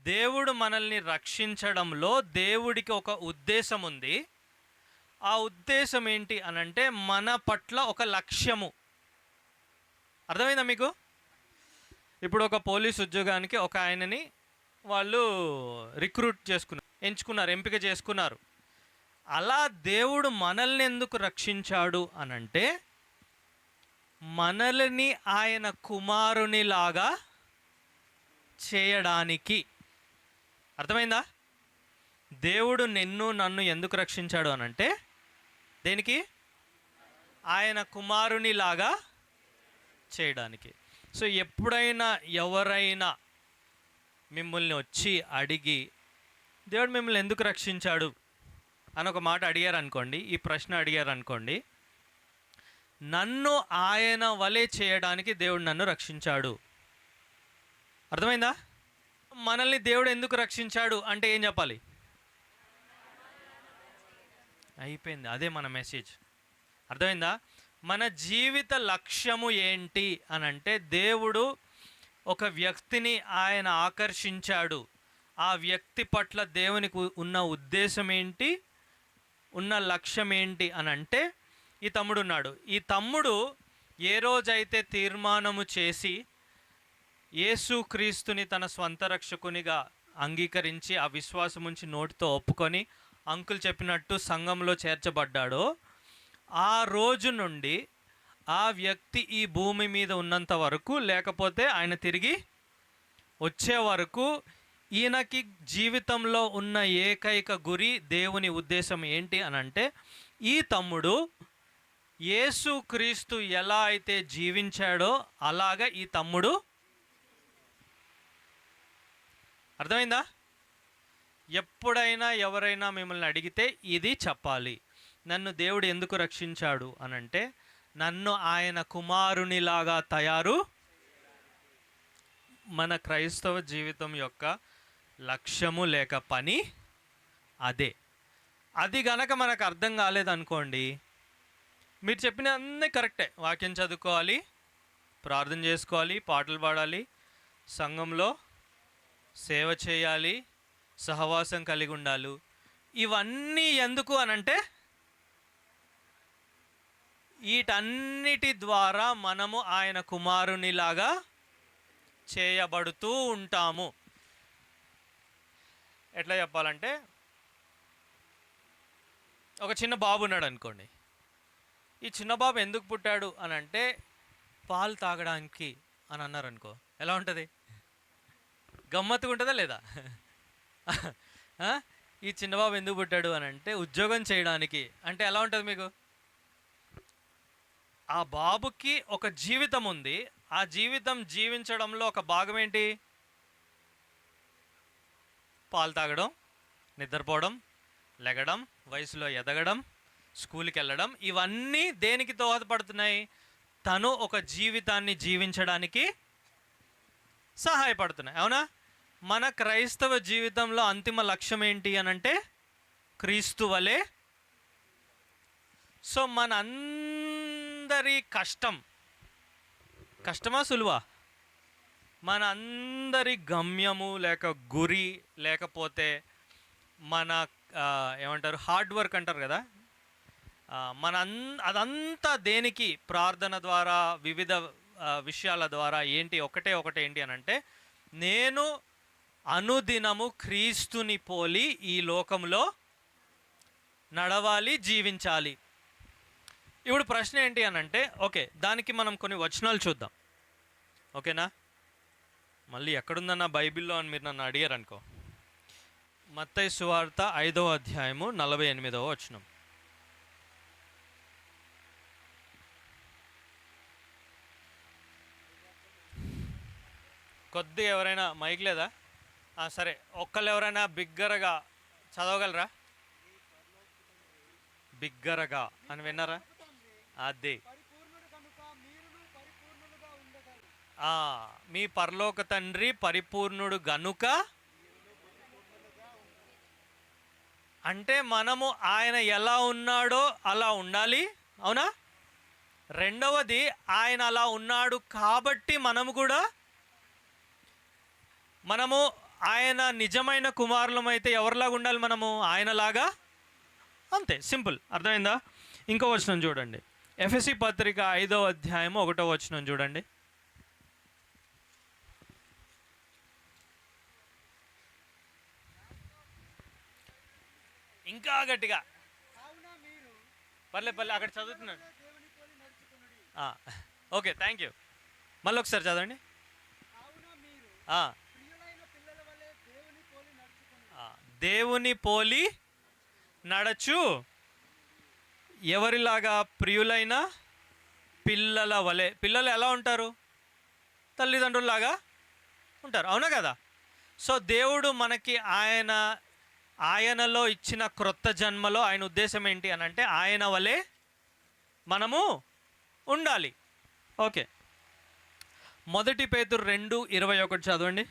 దేవుడు మనల్ని రక్షించడంలో దేవుడికి ఒక ఉద్దేశం ఉంది. ఆ ఉద్దేశం ఏంటి అనంటే మన పట్ల ఒక లక్ష్యము. అర్థమైందా మీకు? ఇప్పుడు ఒక పోలీస్ ఉద్యోగానికి ఒక ఆయనని వాళ్ళు ఎంపిక చేసుకున్నారు. అలా దేవుడు మనల్ని ఎందుకు రక్షించాడు అనంటే మనల్ని ఆయన కుమారునిలాగా చేయడానికి. అర్థమైందా? దేవుడు నన్ను ఎందుకు రక్షించాడు అనంటే దేనికి? ఆయన కుమారునిలాగా చేయడానికి. సో ఎప్పుడైనా ఎవరైనా మిమ్మల్ని వచ్చి అడిగి దేవుడు మిమ్మల్ని ఎందుకు రక్షించాడు అని ఒక మాట అడిగారనుకోండి, ఈ ప్రశ్న అడిగారనుకోండి, నన్ను ఆయన వలె చేయడానికి దేవుడు నన్ను రక్షించాడు. అర్థమైందా? మనల్ని దేవుడు ఎందుకు రక్షించాడు అంటే ఏం చెప్పాలి? అయిపోయింది, అదే మన మెసేజ్. అర్థమైందా? మన జీవిత లక్ష్యము ఏంటి అనంటే దేవుడు ఒక వ్యక్తిని ఆయన ఆకర్షించాడు. ఆ వ్యక్తి పట్ల దేవునికి ఉన్న ఉద్దేశం ఏంటి, ఉన్న లక్ష్యం ఏంటి అనంటే ఈ తమ్ముడు ఉన్నాడు. ఈ తమ్ముడు ఏ రోజైతే తీర్మానము చేసి యేసుక్రీస్తుని తన స్వంత రక్షకునిగా అంగీకరించి ఆ విశ్వాసం ఉంచి నోటితో ఒప్పుకొని అంకుల్ చెప్పినట్టు సంఘంలో చేర్చబడ్డాడో ఆ రోజు నుండి ఆ వ్యక్తి ఈ భూమి మీద ఉన్నంత వరకు, లేకపోతే ఆయన తిరిగి వచ్చే వరకు, ఈయనకి జీవితంలో ఉన్న ఏకైక గురి, దేవుని ఉద్దేశం ఏంటి అనంటే ఈ తమ్ముడు యేసుక్రీస్తు ఎలా అయితే జీవించాడో అలాగా ఈ తమ్ముడు. అర్థమైందా? ఎప్పుడైనా ఎవరైనా మిమ్మల్ని అడిగితే ఇది చెప్పాలి, నన్ను దేవుడు ఎందుకు రక్షించాడు అనంటే నన్ను ఆయన కుమారునిలాగా తయారు. మన క్రైస్తవ జీవితం యొక్క లక్ష్యము లేక పని అదే. అది గనక మనకు అర్థం కాలేదనుకోండి, మీరు చెప్పిన అన్నీ కరెక్టే, వాక్యం చదువుకోవాలి, ప్రార్థన చేసుకోవాలి, పాటలు పాడాలి, సంఘంలో సేవ చేయాలి, సహవాసం కలిగి ఉండాలి, ఇవన్నీ ఎందుకు అనంటే వీటన్నిటి ద్వారా మనము ఆయన కుమారునిలాగా చేయబడుతూ ఉంటాము. ఎట్లా చెప్పాలంటే, ఒక చిన్న బాబు ఉన్నాడు అనుకోండి. ఈ చిన్న బాబు ఎందుకు పుట్టాడు అని అంటే పాలు తాగడానికి అని అన్నారు అనుకో, ఎలా ఉంటుంది? గమ్మత్తుగా ఉంటుందా లేదా? ఈ చిన్నబాబు ఎందుకు పుట్టాడు అని అంటే ఉద్యోగం చేయడానికి అంటే ఎలా ఉంటుంది మీకు? ఆ బాబుకి ఒక జీవితం ఉంది. ఆ జీవితం జీవించడంలో ఒక భాగం ఏంటి? పాలు తాగడం, నిద్రపోవడం, లెగడం, వయసులో ఎదగడం, స్కూల్కి వెళ్ళడం, ఇవన్నీ దేనికి దోహదపడుతున్నాయి? తను ఒక జీవితాన్ని జీవించడానికి సహాయపడుతున్నాయి. అవునా? మన క్రైస్తవ జీవితంలో అంతిమ లక్ష్యం ఏంటి అనంటే క్రీస్తు వలె. సో మన అందరి కష్టమా సులువా? మన అందరి గమ్యము లేక గురి, లేకపోతే మన ఏమంటారు, హార్డ్ వర్క్ అంటారు కదా, అదంతా దేనికి? ప్రార్థన ద్వారా, వివిధ విషయాల ద్వారా ఏంటి? ఒకటే ఏంటి అనంటే నేను అనుదినము క్రీస్తుని పోలి ఈ లోకంలో నడవాలి, జీవించాలి. ఇప్పుడు ప్రశ్న ఏంటి అనంటే, ఓకే, దానికి మనం కొన్ని వచనాలు చూద్దాం. ఓకేనా? మళ్ళీ ఎక్కడుందన్న బైబిల్లో అని మీరు నన్ను అడిగారు అనుకో, మత్తయి సువార్త 5వ అధ్యాయము 48వ వచనం. కొద్దిగా ఎవరైనా మైక్ లేదా? సరే, ఒక్కళ్ళు ఎవరైనా బిగ్గరగా చదవగలరా? బిగ్గరగా అని విన్నారా? అదే, మీ పరలోక తండ్రి పరిపూర్ణుడు గనుక అంటే మనము ఆయన ఎలా ఉన్నాడో అలా ఉండాలి. అవునా? రెండవది, ఆయన అలా ఉన్నాడు కాబట్టి మనము ఆయన నిజమైన కుమారులమైతే ఎవరిలాగా ఉండాలి మనము? ఆయనలాగా. అంతే, సింపుల్. అర్థమైందా? ఇంకో వచనం చూడండి, ఎఫెసీ పత్రిక 5వ అధ్యాయము 1వ వచనం చూడండి. ఇంకా గట్టిగా. పర్లే అక్కడ చదువుతున్నాడు. Okay, thank you. మళ్ళీ ఒకసారి చదవండి. దేవుని పోలి నడచు. ఎవరిలాగా? ప్రియులైన పిల్లల వలె. పిల్లలు ఎలా ఉంటారు? తల్లిదండ్రుల్లాగా ఉంటారు, అవునా కదా? సో దేవుడు మనకి ఆయనలో ఇచ్చిన క్రొత్త జన్మలో ఆయన ఉద్దేశం ఏంటి అని అంటే ఆయన వలె మనము ఉండాలి. ఓకే, 1 పేతురు 2:21 చదవండి.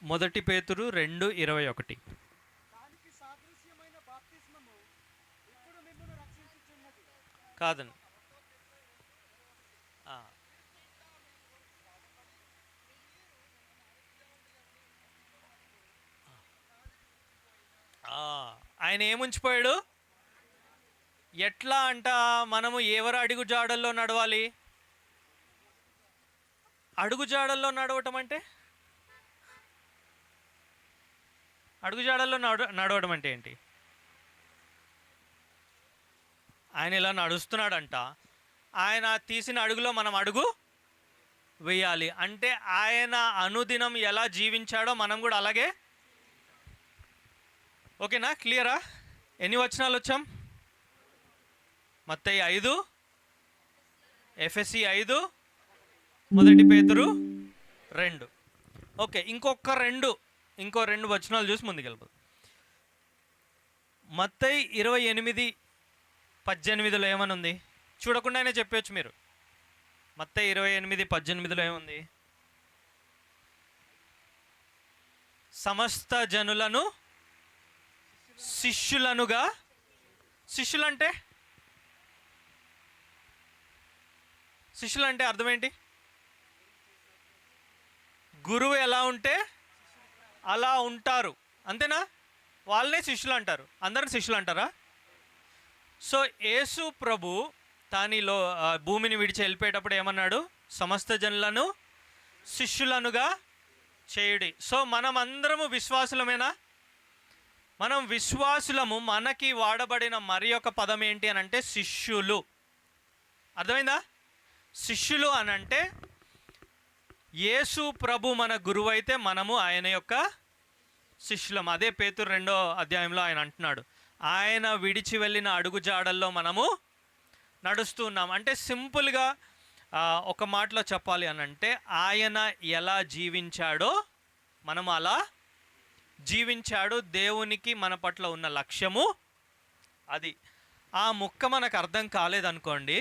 1 పేతురు 2:21. కాదండి, ఆయన ఏముంచిపోయాడు? ఎట్లా అంట? మనము ఎవరు అడుగు జాడల్లో నడవాలి? అడుగు జాడల్లో నడవటం అంటే, అడుగుజాడల్లో నడవడం అంటే ఏంటి? ఆయన ఇలా నడుస్తున్నాడంట, ఆయన తీసిన అడుగులో మనం అడుగు వేయాలి. అంటే ఆయన అనుదినం ఎలా జీవించాడో మనం కూడా అలాగే. ఓకేనా? క్లియరా? ఎన్ని వచనాలు వచ్చాం? మత్తయి 5, ఎఫెసీ 5, 1 పేతురు 2. ఓకే, ఇంకో రెండు వచనాలు చూసి ముందుకెళ్ళిపోదు. మత్తయి 28:18 ఏమనుంది? చూడకుండానే చెప్పవచ్చు మీరు. మత్తయి 28:18 ఏముంది? సమస్త జనులను శిష్యులనుగా. శిష్యులంటే అర్థం ఏంటి? గురువు ఎలా ఉంటే అలా ఉంటారు, అంతేనా? వాళ్ళనే శిష్యులు అంటారు. అందరిని శిష్యులు అంటారా? సో యేసు ప్రభు తానిలో భూమిని విడిచి వెళ్ళిపోయేటప్పుడు ఏమన్నాడు? సమస్త జనులను శిష్యులనుగా చేయుడి. సో మనం అందరము విశ్వాసులమేనా? మనం విశ్వాసులము. మనకి వాడబడిన మరి ఒక పదం ఏంటి అని అంటే శిష్యులు. అర్థమైందా? శిష్యులు అనంటే యేసు ప్రభు మన గురువు అయితే మనము ఆయన యొక్క శిష్యులం. అదే పేతురు 2వ అధ్యాయంలో ఆయన అంటున్నాడు, ఆయన విడిచి వెళ్ళిన అడుగు జాడల్లో మనము నడుస్తూ ఉన్నాం. అంటే సింపుల్గా ఒక మాటలో చెప్పాలి అనంటే ఆయన ఎలా జీవించాడో మనం అలా జీవించాడు. దేవునికి మన పట్ల ఉన్న లక్ష్యము అది. ఆ ముక్క మనకు అర్థం కాలేదనుకోండి,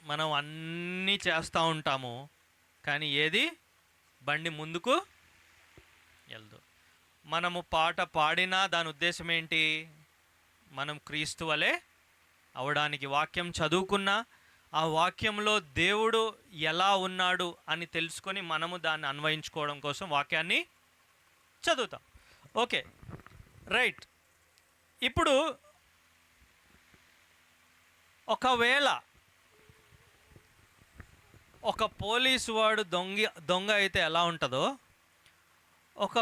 మనం అన్నీ చేస్తూ ఉంటాము, కానీ ఏది బండి ముందుకు వెళ్దు. మనము పాట పాడినా దాని ఉద్దేశం ఏంటి? మనం క్రీస్తు వలె అవడానికి. వాక్యం చదువుకున్నా ఆ వాక్యంలో దేవుడు ఎలా ఉన్నాడు అని తెలుసుకొని మనము దాన్ని అన్వయించుకోవడం కోసం వాక్యాన్ని చదువుతాం. Okay, right. ఇప్పుడు ఒకవేళ ఒక పోలీసు వాడు దొంగ అయితే ఎలా ఉంటుందో, ఒక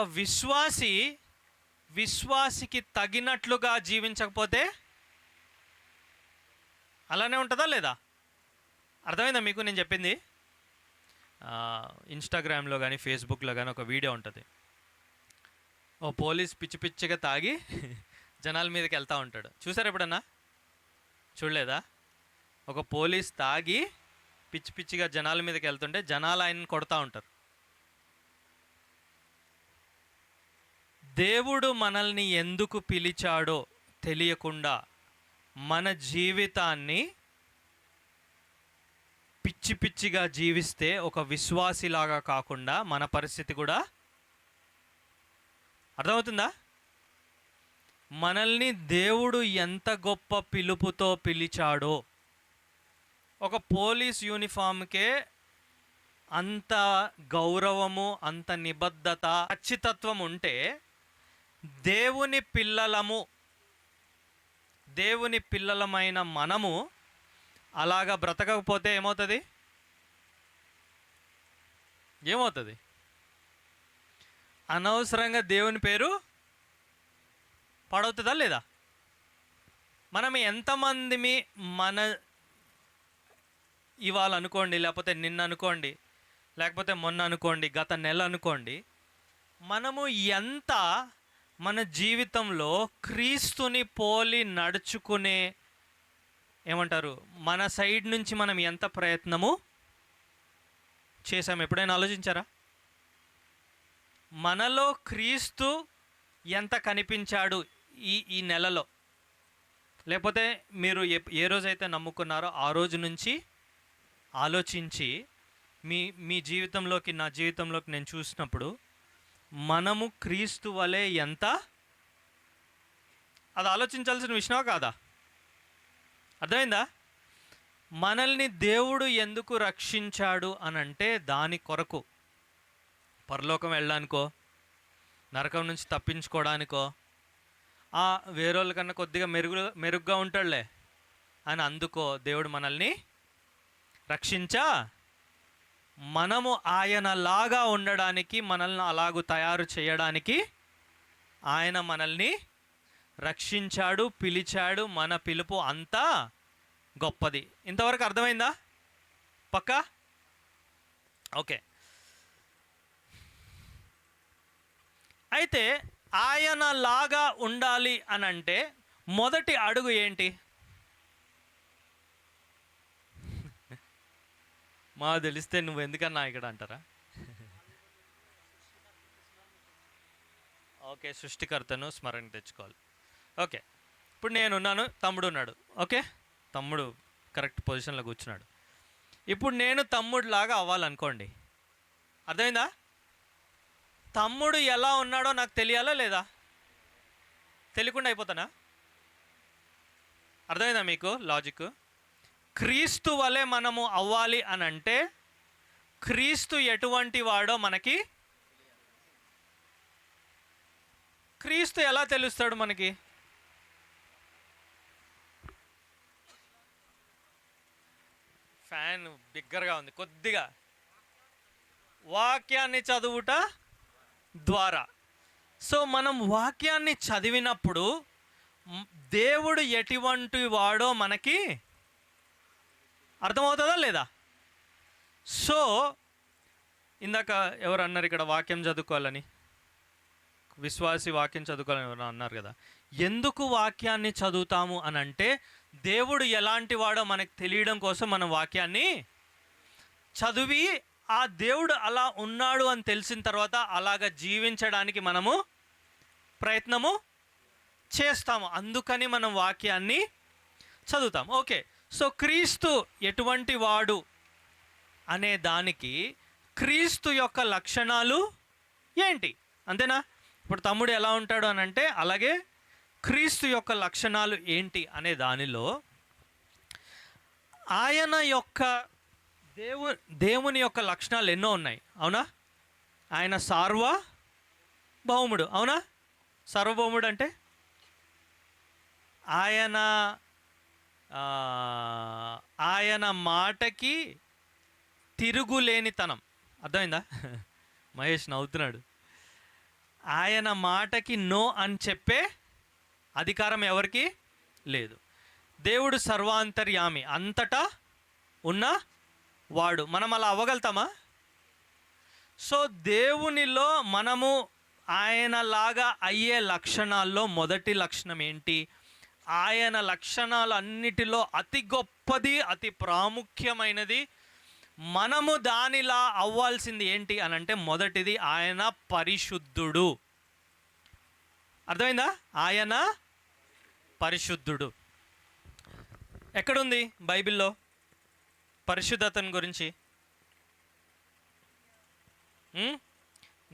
విశ్వాసికి తగినట్లుగా జీవించకపోతే అలానే ఉంటుందా లేదా? అర్థమైందా మీకు నేను చెప్పింది? ఇన్స్టాగ్రామ్లో కానీ ఫేస్బుక్లో కానీ ఒక వీడియో ఉంటుంది. ఓ పోలీస్ పిచ్చి పిచ్చిగా తాగి జనాల మీదకి వెళ్తూ ఉంటాడు. చూసారు ఎప్పుడన్నా? చూడలేదా? ఒక పోలీస్ తాగి పిచ్చి పిచ్చిగా జనాల మీదకి వెళ్తుంటే జనాలు ఆయన్ని కొడతా ఉంటారు. దేవుడు మనల్ని ఎందుకు పిలిచాడో తెలియకుండా మన జీవితాన్ని పిచ్చి పిచ్చిగా జీవిస్తే ఒక విశ్వాసిలాగా కాకుండా మన పరిస్థితి కూడా అర్థమవుతుందా? మనల్ని దేవుడు ఎంత గొప్ప పిలుపుతో పిలిచాడో. ఒక పోలీస్ యూనిఫామ్కే అంత గౌరవము, అంత నిబద్ధత, ఖచ్చితత్వం ఉంటే దేవుని పిల్లలము, దేవుని పిల్లలమైన మనము అలాగా బ్రతకకపోతే ఏమవుతుంది? ఏమవుతుంది? అనవసరంగా దేవుని పేరు పాడవుతుందా లేదా? మనం ఎంతమందిమి ఇవాళ అనుకోండి, లేకపోతే నిన్న అనుకోండి, లేకపోతే మొన్న అనుకోండి, గత నెల అనుకోండి, మనము ఎంత మన జీవితంలో క్రీస్తుని పోలి నడుచుకునే ఏమంటారు మన సైడ్ నుంచి మనం ఎంత ప్రయత్నము చేసాము? ఎప్పుడైనా ఆలోచించారా? మనలో క్రీస్తు ఎంత కనిపించాడు ఈ నెలలో? లేకపోతే మీరు ఏ రోజైతే నమ్ముకున్నారో ఆ రోజు నుంచి ఆలోచించి మీ జీవితంలోకి, నా జీవితంలోకి నేను చూసినప్పుడు మనము క్రీస్తు వలె ఎంత, అది ఆలోచించాల్సిన విషయమా కాదా? అర్థమైందా? మనల్ని దేవుడు ఎందుకు రక్షించాడు అనంటే దాని కొరకు, పరలోకం వెళ్ళడానికో, నరకం నుంచి తప్పించుకోవడానికో, వేరేళ్ళ కన్నా కొద్దిగా మెరుగ్గా ఉంటాడులే అని అందుకో దేవుడు మనల్ని రక్షించా, మనము ఆయనలాగా ఉండడానికి, మనల్ని అలాగూ తయారు చేయడానికి ఆయన మనల్ని రక్షించాడు, పిలిచాడు. మన పిలుపు అంతా గొప్పది. ఇంతవరకు అర్థమైందా? పక్కా? ఓకే. అయితే ఆయన లాగా ఉండాలి అని అంటే మొదటి అడుగు ఏంటి? మా తెలిస్తే నువ్వు ఎందుకన్నా ఇక్కడ అంటారా? ఓకే, సృష్టికర్తను స్మరణ తెచ్చుకోవాలి. ఓకే, ఇప్పుడు నేనున్నాను, తమ్ముడు ఉన్నాడు. ఓకే, తమ్ముడు కరెక్ట్ పొజిషన్లో కూర్చున్నాడు. ఇప్పుడు నేను తమ్ముడులాగా అవ్వాలనుకోండి, అర్థమైందా? తమ్ముడు ఎలా ఉన్నాడో నాకు తెలియాలా లేదా? తెలియకుండా అయిపోతానా? అర్థమైందా మీకు లాజిక్? క్రీస్తు వలె మనము అవ్వాలి అని అంటే క్రీస్తు ఎటువంటి వాడో మనకి, క్రీస్తు ఎలా తెలుస్తాడు మనకి? ఫ్యాన్ బిగ్గరగా ఉంది కొద్దిగా. వాక్యాన్ని చదువుట ద్వారా. సో మనం వాక్యాన్ని చదివినప్పుడు దేవుడు ఎటువంటి వాడో మనకి అర్థమవుతుందా లేదా? సో ఇందాక ఎవరు అన్నారు ఇక్కడ వాక్యం చదువుకోవాలని, విశ్వాసి వాక్యం చదువుకోవాలని ఎవరు అన్నారు కదా. ఎందుకు వాక్యాన్ని చదువుతాము అని అంటే దేవుడు ఎలాంటి వాడో మనకు తెలియడం కోసం మనం వాక్యాన్ని చదివి ఆ దేవుడు అలా ఉన్నాడు అని తెలిసిన తర్వాత అలాగ జీవించడానికి మనము ప్రయత్నము చేస్తాము. అందుకని మనం వాక్యాన్ని చదువుతాం. ఓకే, సో క్రీస్తు ఎటువంటి వాడు అనే దానికి క్రీస్తు యొక్క లక్షణాలు ఏంటి, అంతేనా? ఇప్పుడు తమ్ముడు ఎలా ఉంటాడు అని అంటే అలాగే క్రీస్తు యొక్క లక్షణాలు ఏంటి అనే దానిలో ఆయన యొక్క దేవుని యొక్క లక్షణాలు ఎన్నో ఉన్నాయి, అవునా? ఆయన సార్వభౌముడు, అవునా? సార్వభౌముడు అంటే ఆయన మాటకి తిరుగులేనితనం. అర్థమైందా? మహేష్ నవ్వుతున్నాడు. ఆయన మాటకి నో అని చెప్పే అధికారం ఎవరికి లేదు. దేవుడు సర్వాంతర్యామి, అంతటా ఉన్న వాడు. మనం అలా అవ్వగలుగుతామా? సో దేవునిలో మనము ఆయనలాగా అయ్యే లక్షణాల్లో మొదటి లక్షణం ఏంటి? ఆయన లక్షణాలు అన్నిటిలో అతి గొప్పది, అతి ప్రాముఖ్యమైనది, మనము దానిలా అవ్వాల్సింది ఏంటి అని అంటే మొదటిది ఆయన పరిశుద్ధుడు. అర్థమైందా? ఆయన పరిశుద్ధుడు. ఎక్కడుంది బైబిల్లో పరిశుద్ధతను గురించి?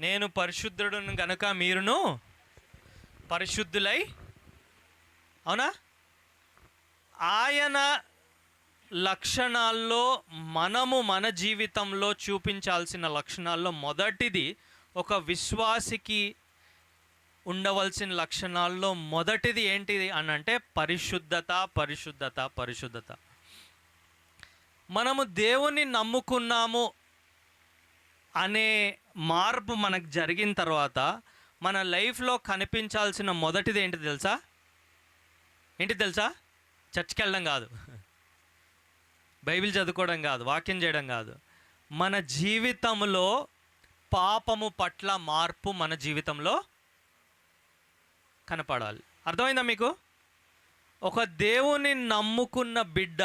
నేను పరిశుద్ధుడును గనుక మీరును పరిశుద్ధులై, అవునా? ఆయన లక్షణాల్లో మనము మన జీవితంలో చూపించాల్సిన లక్షణాల్లో మొదటిది, ఒక విశ్వాసికి ఉండవలసిన లక్షణాల్లో మొదటిది ఏంటిది అని అంటే పరిశుద్ధత, పరిశుద్ధత, పరిశుద్ధత. మనము దేవుని నమ్ముకున్నాము అనే మార్పు మనకు జరిగిన తర్వాత మన లైఫ్లో కనిపించాల్సిన మొదటిది ఏంటి తెలుసా? చర్చ్కి వెళ్ళడం కాదు, బైబిల్ చదువుకోవడం కాదు, వాక్యం చేయడం కాదు. మన జీవితంలో పాపము పట్ల మార్పు మన జీవితంలో కనపడాలి. అర్థమైందా మీకు? ఒక దేవుని నమ్ముకున్న బిడ్డ,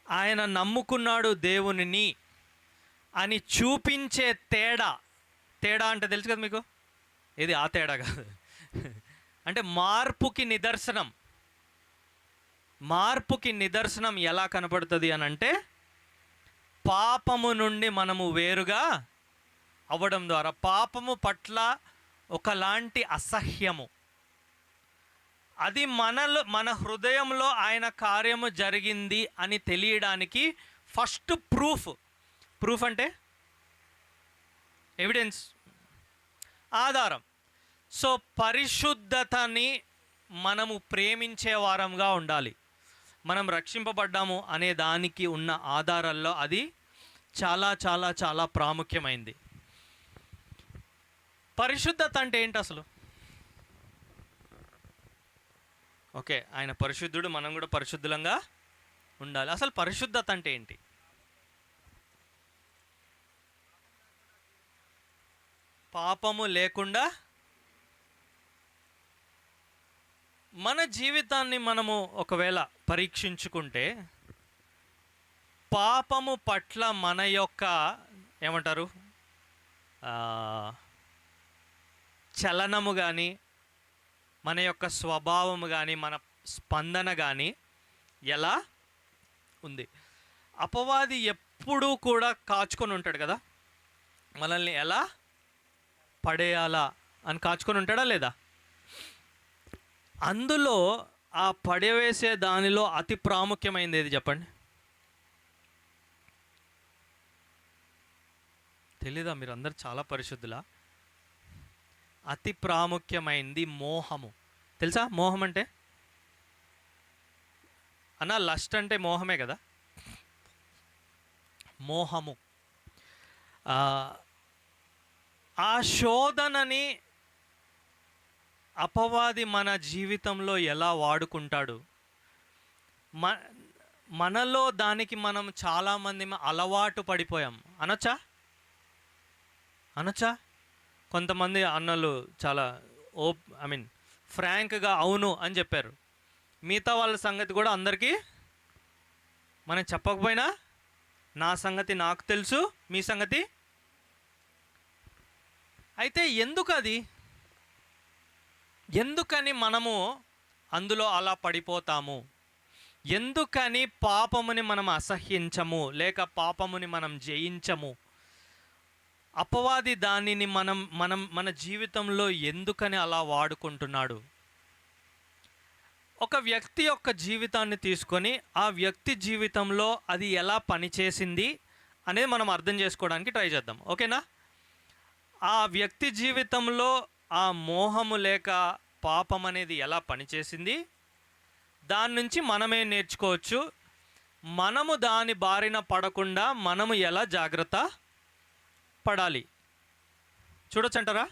ఆయన నమ్ముకున్నాడు దేవునిని అని చూపించే తేడా అంటే తెలుసు కదా మీకు, ఇది ఆ తేడా కాదు అంటే మార్పుకి నిదర్శనం ఎలా కనపడుతుంది అని అంటే పాపము నుండి మనము వేరుగా అవ్వడం ద్వారా, పాపము పట్ల ఒకలాంటి అసహ్యము, అది మన హృదయంలో ఆయన కార్యము జరిగింది అని తెలియడానికి ఫస్ట్ ప్రూఫ్ అంటే ఎవిడెన్స్, ఆధారం. సో పరిశుద్ధతని మనము ప్రేమించే వారంగా ఉండాలి. మనం రక్షింపబడ్డాము అనే దానికి ఉన్న ఆధారాల్లో అది చాలా చాలా చాలా ప్రాముఖ్యమైంది. పరిశుద్ధత అంటే ఏంటి అసలు? ఓకే, ఆయన పరిశుద్ధుడు, మనం కూడా పరిశుద్ధులంగా ఉండాలి. అసలు పరిశుద్ధత అంటే ఏంటి? పాపము లేకుండా మన జీవితాన్ని మనము ఒకవేళ పరీక్షించుకుంటే పాపము పట్ల మన యొక్క ఏమంటారు చలనము కానీ, మన యొక్క స్వభావము కానీ, మన స్పందన కానీ ఎలా ఉంది? అపవాది ఎప్పుడూ కూడా కాచుకొని ఉంటాడు కదా, మనల్ని ఎలా పడేయాలా అని కాచుకొని ఉంటాడా లేదా? అందులో ఆ పడవేసే దానిలో అతి ప్రాముఖ్యమైనది ఏది చెప్పండి? తెలీదా? మీరు అందరు చాలా పరిశుద్ధులా? అతి ప్రాముఖ్యమైనది మోహము. తెలుసా మోహం అంటే? అన్న లస్ట్ అంటే మోహమే కదా. మోహము, ఆ శోధనని అపవాది మన జీవితంలో ఎలా వాడుకుంటాడు, మనలో దానికి మనం చాలామంది అలవాటు పడిపోయాం అనొచ్చా? కొంతమంది అన్నలు చాలా ఫ్రాంక్గా అవును అని చెప్పారు. మిగతా వాళ్ళ సంగతి కూడా అందరికీ మనం చెప్పకపోయినా నా సంగతి నాకు తెలుసు, మీ సంగతి. అయితే ఎందుకని మనము అందులో అలా పడిపోతాము? ఎందుకని పాపముని మనం అసహ్యించము, లేక పాపముని మనం జయించము? అపవాది దానిని మన జీవితంలో ఎందుకని అలా వాడుకుంటున్నాడు? ఒక వ్యక్తి యొక్క జీవితాన్ని తీసుకొని ఆ వ్యక్తి జీవితంలో అది ఎలా పనిచేసింది అనేది మనం అర్థం చేసుకోవడానికి ట్రై చేద్దాం. ఓకేనా? ఆ వ్యక్తి జీవితంలో ఆ మోహము లేక పాపం అనేది ఎలా పనిచేసింది, దాని నుంచి మనమే నేర్చుకోవచ్చు. మనము దాని బారిన పడకుండా మనము ఎలా జాగ్రత్త పడాలి చూడొచ్చంటారా?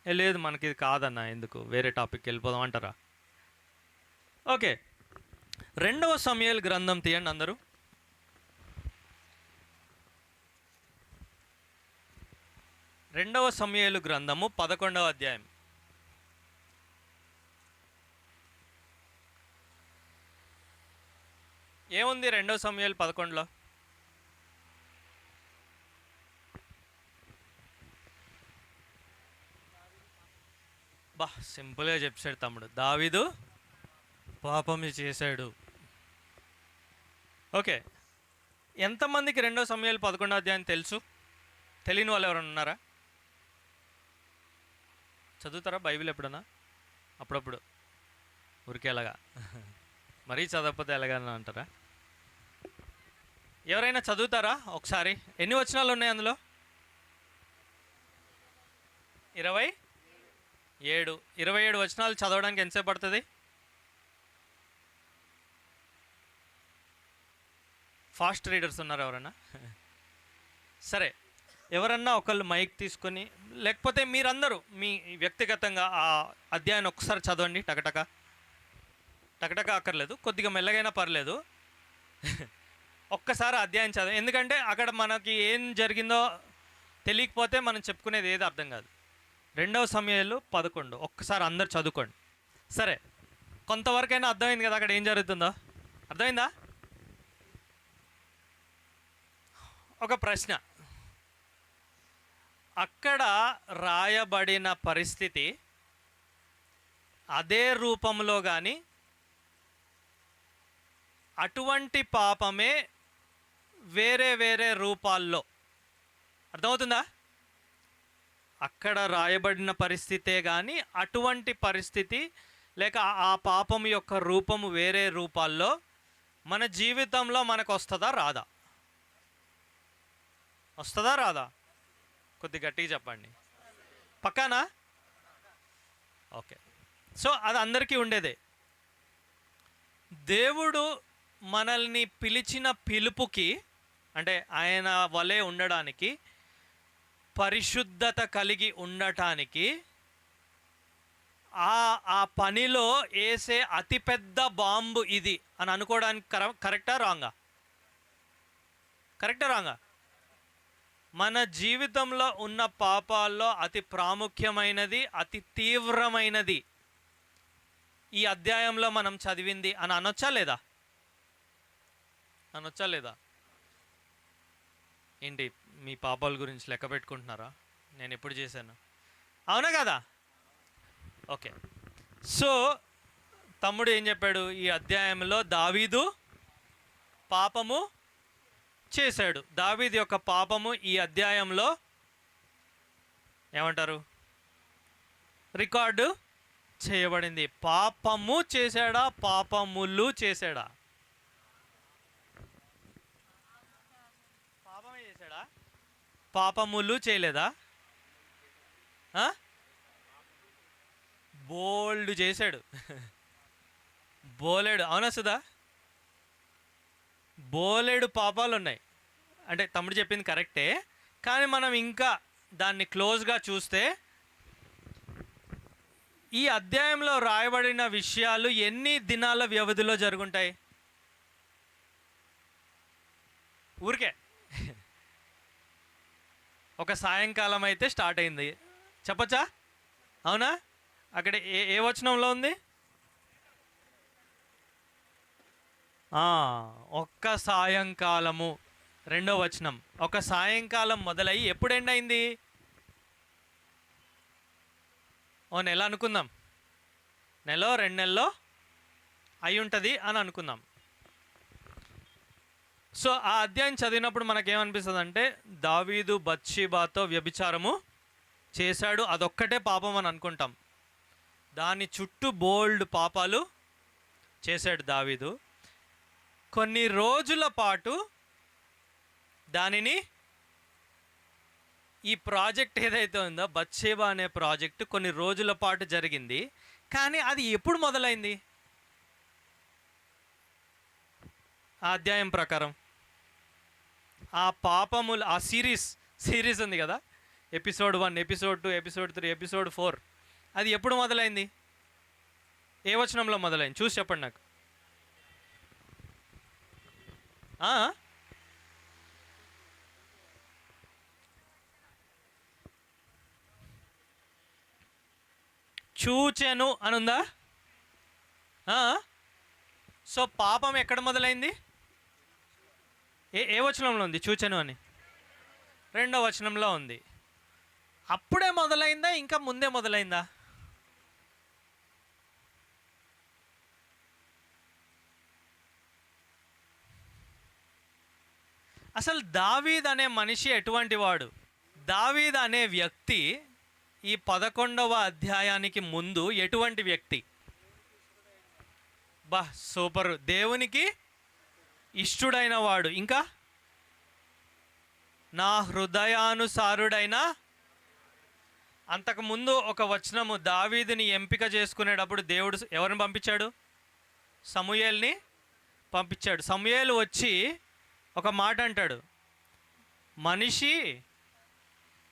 లేదు మనకి ఇది కాదన్నా, ఎందుకు వేరే టాపిక్కి వెళ్ళిపోదాం అంటారా? ఓకే, 2వ సమూయేలు గ్రంథం తీయండి అందరూ. 2వ సమూయేలు గ్రంథము 11వ అధ్యాయం. ఏముంది 2వ సమూయేలు 11లో? సింపుల్గా చెప్పాడు తమ్ముడు, దావీదు పాపం చేశాడు. ఓకే, ఎంతమందికి 2వ సమూయేలు 11వ అధ్యాయం తెలుసు? తెలియని వాళ్ళు ఎవరైనా ఉన్నారా? చదువుతారా బైబిల్ ఎప్పుడన్నా? అప్పుడప్పుడు ఊరికేలాగా మరీ చదవకపోతే ఎలాగన్నా అంటారా? ఎవరైనా చదువుతారా ఒకసారి? ఎన్ని వచనాలు ఉన్నాయి అందులో? 27. 27 వచనాలు చదవడానికి ఎంతసేపు పడుతుంది? ఫాస్ట్ రీడర్స్ ఉన్నారు ఎవరన్నా? సరే, ఎవరన్నా ఒకళ్ళు మైక్ తీసుకొని, లేకపోతే మీరందరూ మీ వ్యక్తిగతంగా ఆ అధ్యాయాన్ని ఒకసారి చదవండి. టకటక టకటక అక్కర్లేదు, కొద్దిగా మెల్లగైనా పర్లేదు. ఒక్కసారి అధ్యాయం చదవ, ఎందుకంటే అక్కడ మనకి ఏం జరిగిందో తెలియకపోతే మనం చెప్పుకునేది ఏది అర్థం కాదు. 2వ సమూయేలు 11 ఒక్కసారి అందరు చదువుకోండి. సరే, కొంతవరకైనా అర్థమైంది కదా అక్కడ ఏం జరుగుతుందో? అర్థమైందా? ఒక ప్రశ్న, అక్కడ రాయబడిన పరిస్థితి అదే రూపంలో కానీ అటువంటి పాపమే వేరే వేరే రూపాల్లో, అర్థమవుతుందా? అక్కడ రాయబడిన పరిస్థితే కానీ అటువంటి పరిస్థితి లేక ఆ పాపం యొక్క రూపము వేరే రూపాల్లో మన జీవితంలో మనకు వస్తుందా రాదా? వస్తుందా రాదా? కొద్ది గట్టిగా చెప్పండి. పక్కానా? ఓకే. సో అది అందరికీ ఉండేదే. దేవుడు మనల్ని పిలిచిన పిలుపుకి, అంటే ఆయన వలె ఉండడానికి, పరిశుద్ధత కలిగి ఉండటానికి, ఆ పనిలో వేసే అతిపెద్ద బాంబు ఇది అని అనుకోవడానికి కరెక్టా రాంగా? కరెక్టా రాంగా? మన జీవితంలో ఉన్న పాపాల్లో అతి ప్రాముఖ్యమైనది, అతి తీవ్రమైనది ఈ అధ్యాయంలో మనం చదివింది అని అనొచ్చా లేదా? అనొచ్చా లేదా? ఏంటి మీ పాపాల గురించి లెక్క పెట్టుకుంటున్నారా? నేను ఎప్పుడు చేశాను? అవునా కదా? ఓకే. సో తమ్ముడు ఏం చెప్పాడు? ఈ అధ్యాయంలో దావీదు పాపము చేశాడు. దావీదు యొక్క పాపము ఈ అధ్యాయంలో ఏమంటారు? రికార్డు చేయబడింది. పాపము చేశాడా? పాపములు చేశాడా? పాపమే చేశాడా? పాపములు చేయలేదా? బోల్డ్ చేశాడు. బోలేడు. అవునా సుధా? బోలేడు పాపాలు ఉన్నాయి. అంటే తమ్ముడు చెప్పింది కరెక్టే, కానీ మనం ఇంకా దాన్ని క్లోజ్గా చూస్తే ఈ అధ్యాయంలో రాయబడిన విషయాలు ఎన్ని దినాల వ్యవధిలో జరుగుంటాయి? ఊరికే ఒక సాయంకాలం అయితే స్టార్ట్ అయింది చెప్పచ్చా? అవునా? అక్కడ ఏ వచనంలో ఉంది? ఒక్క సాయంకాలము, 2వ వచనం. ఒక సాయంకాలం మొదలయ్యి ఎప్పుడు ఎండ్ అయింది? ఓ నెల అనుకుందాం, నెల 2 నెలల్లో అయి ఉంటుంది అని అనుకుందాం. సో ఆ అధ్యాయం చదివినప్పుడు మనకేమనిపిస్తుంది అంటే, దావీదు బత్షెబాతో వ్యభిచారము చేశాడు, అదొక్కటే పాపం అని అనుకుంటాం. దాని చుట్టూ బోల్డ్ పాపాలు చేశాడు దావీదు. కొన్ని రోజుల పాటు దానిని, ఈ ప్రాజెక్ట్ ఏదైతే ఉందో బత్షెబా అనే ప్రాజెక్టు కొన్ని రోజుల పాటు జరిగింది. కానీ అది ఎప్పుడు మొదలైంది? ఆ అధ్యాయం ప్రకారం ఆ పాపములు, ఆ సిరీస్ ఉంది కదా, ఎపిసోడ్ 1, ఎపిసోడ్ 2, ఎపిసోడ్ 3, ఎపిసోడ్ 4, అది ఎప్పుడు మొదలైంది? ఏ వచనంలో మొదలైంది? చూసి చెప్పండి నాకు. చూచెను అనుందా? సో పాపం ఎక్కడ మొదలైంది? ఏ వచనంలో ఉంది చూచెను అని? 2వ వచనంలో ఉంది. అప్పుడే మొదలైందా ఇంకా ముందే మొదలైందా? అసలు దావీద్ అనే మనిషి ఎటువంటి వాడు? దావీద్ అనే వ్యక్తి ఈ 11వ అధ్యాయానికి ముందు ఎటువంటి వ్యక్తి? బా సూపరు. దేవునికి ఇష్టుడైన వాడు, ఇంకా నా హృదయానుసారుడైన. అంతకుముందు ఒక వచనము, దావీదుని ఎంపిక చేసుకునేటప్పుడు దేవుడు ఎవరిని పంపించాడు? సమూయేల్ని పంపించాడు. సమూయేలు వచ్చి ఒక మాట అంటాడు, మనిషి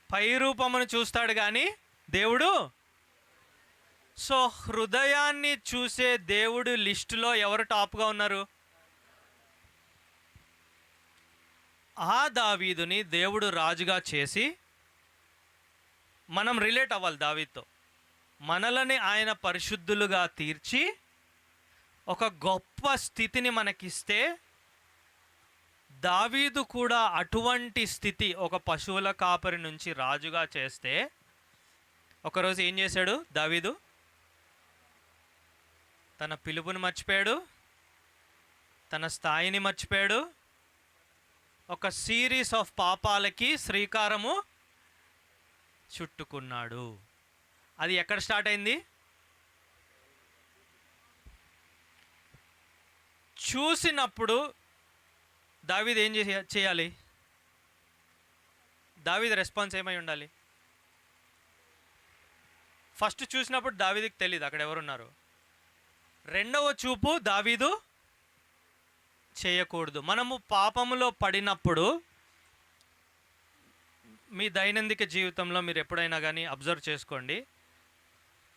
పై రూపమును చూస్తాడు కానీ దేవుడు. సో హృదయాన్ని చూసే దేవుడు లిస్టులో ఎవరు టాప్గా ఉన్నారు? ఆ దావీదుని దేవుడు రాజుగా చేసి, మనం రిలేట్ అవ్వాలి దావీదుతో. మనలని ఆయన పరిశుద్ధులుగా తీర్చి ఒక గొప్ప స్థితిని మనకిస్తే, దావీదు కూడా అటువంటి స్థితి, ఒక పశువుల కాపరి నుంచి రాజుగా చేస్తే, ఒకరోజు ఏం చేశాడు దావీదు? తన పిలుపుని మర్చిపోయాడు, తన స్థాయిని మర్చిపోయాడు, ఒక సిరీస్ ఆఫ్ పాపాలకి శ్రీకారము చుట్టుకున్నాడు. అది ఎక్కడ స్టార్ట్ అయింది? చూసినప్పుడు దావీదు ఏం చేయాలి? దావీదు రెస్పాన్స్ ఏమై ఉండాలి? ఫస్ట్ చూసినప్పుడు దావీదుకి తెలియదు అక్కడ ఎవరున్నారు. రెండవ చూపు దావీదు చేయకూడదు. మనము పాపములో పడినప్పుడు, మీ దైనందిక జీవితంలో మీరు ఎప్పుడైనా కానీ అబ్జర్వ్ చేసుకోండి,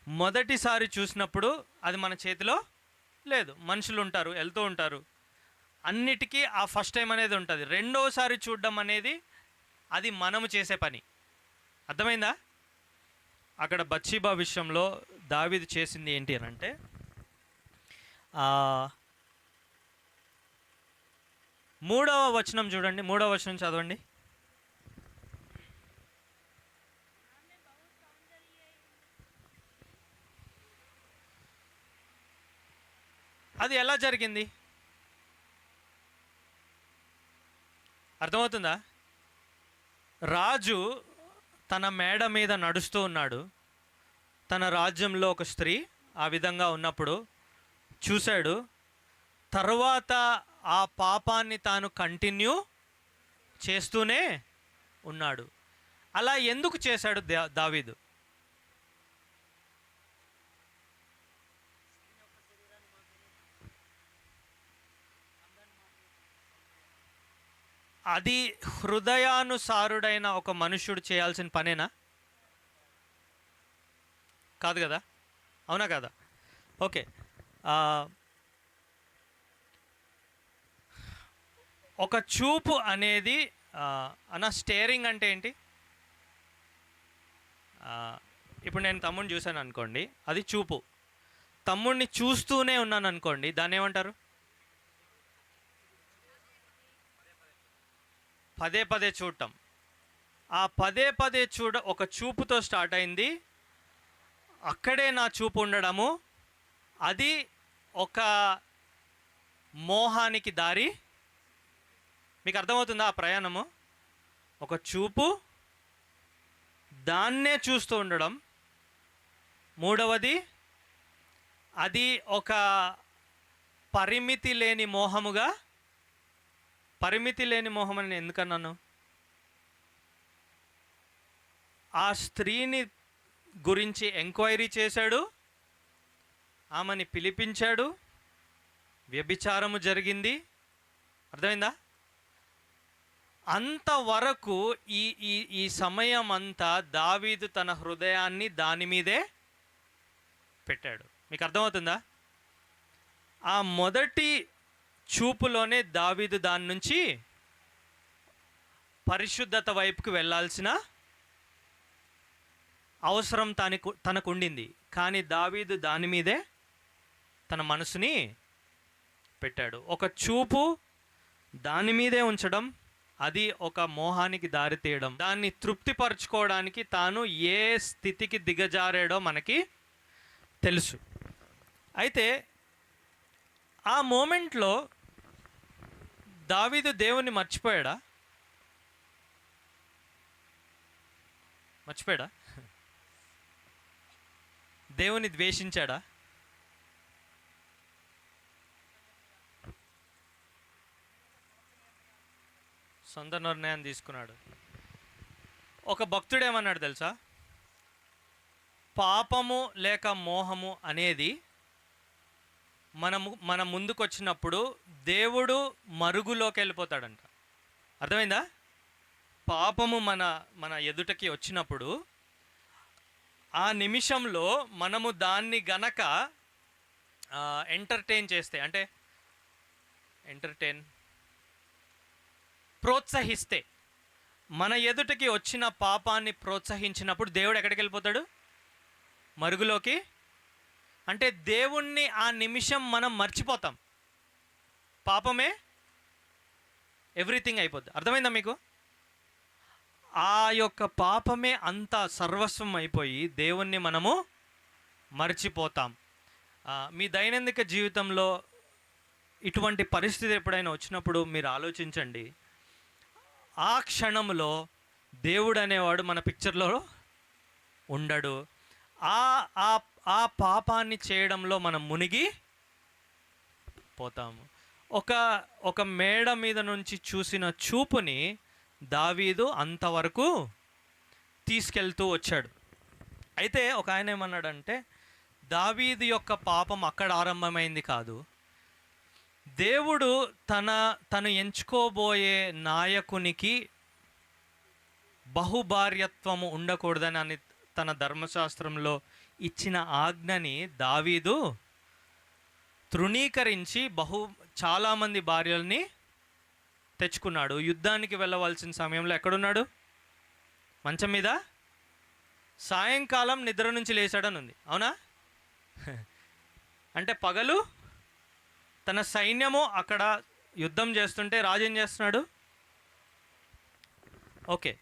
మొదటిసారి చూసినప్పుడు అది మన చేతిలో లేదు. మనుషులు ఉంటారు, వెళ్తూ ఉంటారు, అన్నిటికీ ఆ ఫస్ట్ టైం అనేది ఉంటుంది. రెండోసారి చూడడం అనేది అది మనము చేసే పని. అర్థమైందా? అక్కడ బత్షెబా విషయంలో దావీదు చేసింది ఏంటి అని అంటే, 3వ వచనం చూడండి, 3వ వచనం చదవండి. అది ఎలా జరిగింది అర్థమవుతుందా? రాజు తన మేడ మీద నడుస్తూ ఉన్నాడు. తన రాజ్యంలో ఒక స్త్రీ ఆ విధంగా ఉన్నప్పుడు చూశాడు. తర్వాత ఆ పాపాన్ని తాను కంటిన్యూ చేస్తూనే ఉన్నాడు. అలా ఎందుకు చేశాడు దావీదు? అది హృదయానుసారుడైన ఒక మనుష్యుడు చేయాల్సిన పనేనా? కాదు కదా? అవునా కదా? ఓకే. ఒక చూపు అనేది స్టేరింగ్ అంటే ఏంటి? ఇప్పుడు నేను తమ్ముడిని చూశాను అనుకోండి, అది చూపు. తమ్ముడిని చూస్తూనే ఉన్నాను అనుకోండి, దాన్ని ఏమంటారు? పదే పదే చూడటం. ఆ పదే పదే ఒక చూపుతో స్టార్ట్ అయింది, అక్కడే నా చూపు ఉండడము, అది ఒక మోహానికి దారి. మీకు అర్థమవుతుందా ఆ ప్రయాణము? ఒక చూపు, దాన్నే చూస్తూ ఉండడం. మూడవది, అది ఒక పరిమితి లేని మోహముగా. పరిమితి లేని మోహం అని నేను ఎందుకన్నాను? ఆ స్త్రీని గురించి ఎంక్వైరీ చేశాడు, ఆమెని పిలిపించాడు, వ్యభిచారము జరిగింది. అర్థమైందా? అంతవరకు ఈ ఈ ఈ సమయం అంతా దావీదు తన హృదయాన్ని దాని మీదే పెట్టాడు. మీకు అర్థమవుతుందా? ఆ మొదటి చూపులోనే దావీదు దాని నుంచి పరిశుద్ధత వైపుకు వెళ్ళాల్సిన అవసరం తనకు ఉండింది. కానీ దావీదు దాని మీదే తన మనసుని పెట్టాడు. ఒక చూపు దాని మీదే ఉంచడం, అది ఒక మోహానికి దారి తీయడం. దాన్ని తృప్తిపరచుకోవడానికి తాను ఏ స్థితికి దిగజారాడో మనకి తెలుసు. అయితే ఆ మూమెంట్లో దావీదు దేవుణ్ణి మర్చిపోయాడా? దేవుని ద్వేషించాడా? సొంత నిర్ణయం తీసుకున్నాడు. ఒక భక్తుడు ఏమన్నాడు తెలుసా? పాపము లేక మోహము అనేది మన ముందుకు వచ్చినప్పుడు దేవుడు మరుగులోకి వెళ్ళిపోతాడంట. అర్థమైందా? పాపము మన ఎదుటకి వచ్చినప్పుడు ఆ నిమిషంలో మనము దాన్ని గనక ఎంటర్టైన్ చేస్తే, అంటే ప్రోత్సహిస్తే, మన ఎదుటకి వచ్చిన పాపాన్ని ప్రోత్సహించినప్పుడు దేవుడు ఎక్కడికి వెళ్ళిపోతాడు? మరుగులోకి. అంటే దేవుణ్ణి ఆ నిమిషం మనం మర్చిపోతాం. పాపమే ఎవ్రీథింగ్ అయిపోద్ది. అర్థమైందా మీకు? ఆ యొక్క పాపమే అంత సర్వస్వం అయిపోయి దేవుణ్ణి మనము మర్చిపోతాం. మీ దైనందిక జీవితంలో ఇటువంటి పరిస్థితి ఎప్పుడైనా వచ్చినప్పుడు మీరు ఆలోచించండి. ఆ క్షణంలో దేవుడు అనేవాడు మన పిక్చర్లో ఉండడు. ఆ పాపాన్ని చేయడంలో మనం మునిగి పోతాము. ఒక మేడ మీద నుంచి చూసిన చూపుని దావీదు అంతవరకు తీసుకెళ్తూ వచ్చాడు. అయితే ఒక ఆయన ఏమన్నాడంటే, దావీదు యొక్క పాపం అక్కడ ఆరంభమైంది కాదు, దేవుడు తను ఎంచుకోబోయే నాయకునికి బహుభార్యత్వము ఉండకూడదని తన ధర్మశాస్త్రంలో ఇచ్చిన ఆజ్ఞని దావీదు తృణీకరించి చాలామంది భార్యల్ని తెచ్చుకున్నాడు. యుద్ధానికి వెళ్ళవలసిన సమయంలో ఎక్కడున్నాడు? మంచం మీద. సాయంకాలం నిద్ర నుంచి లేచాడని ఉంది. అవునా? అంటే పగలు తన సైన్యము అక్కడ యుద్ధం చేస్తుంటే రాజు ఏం చేస్తున్నాడు? ఓకే,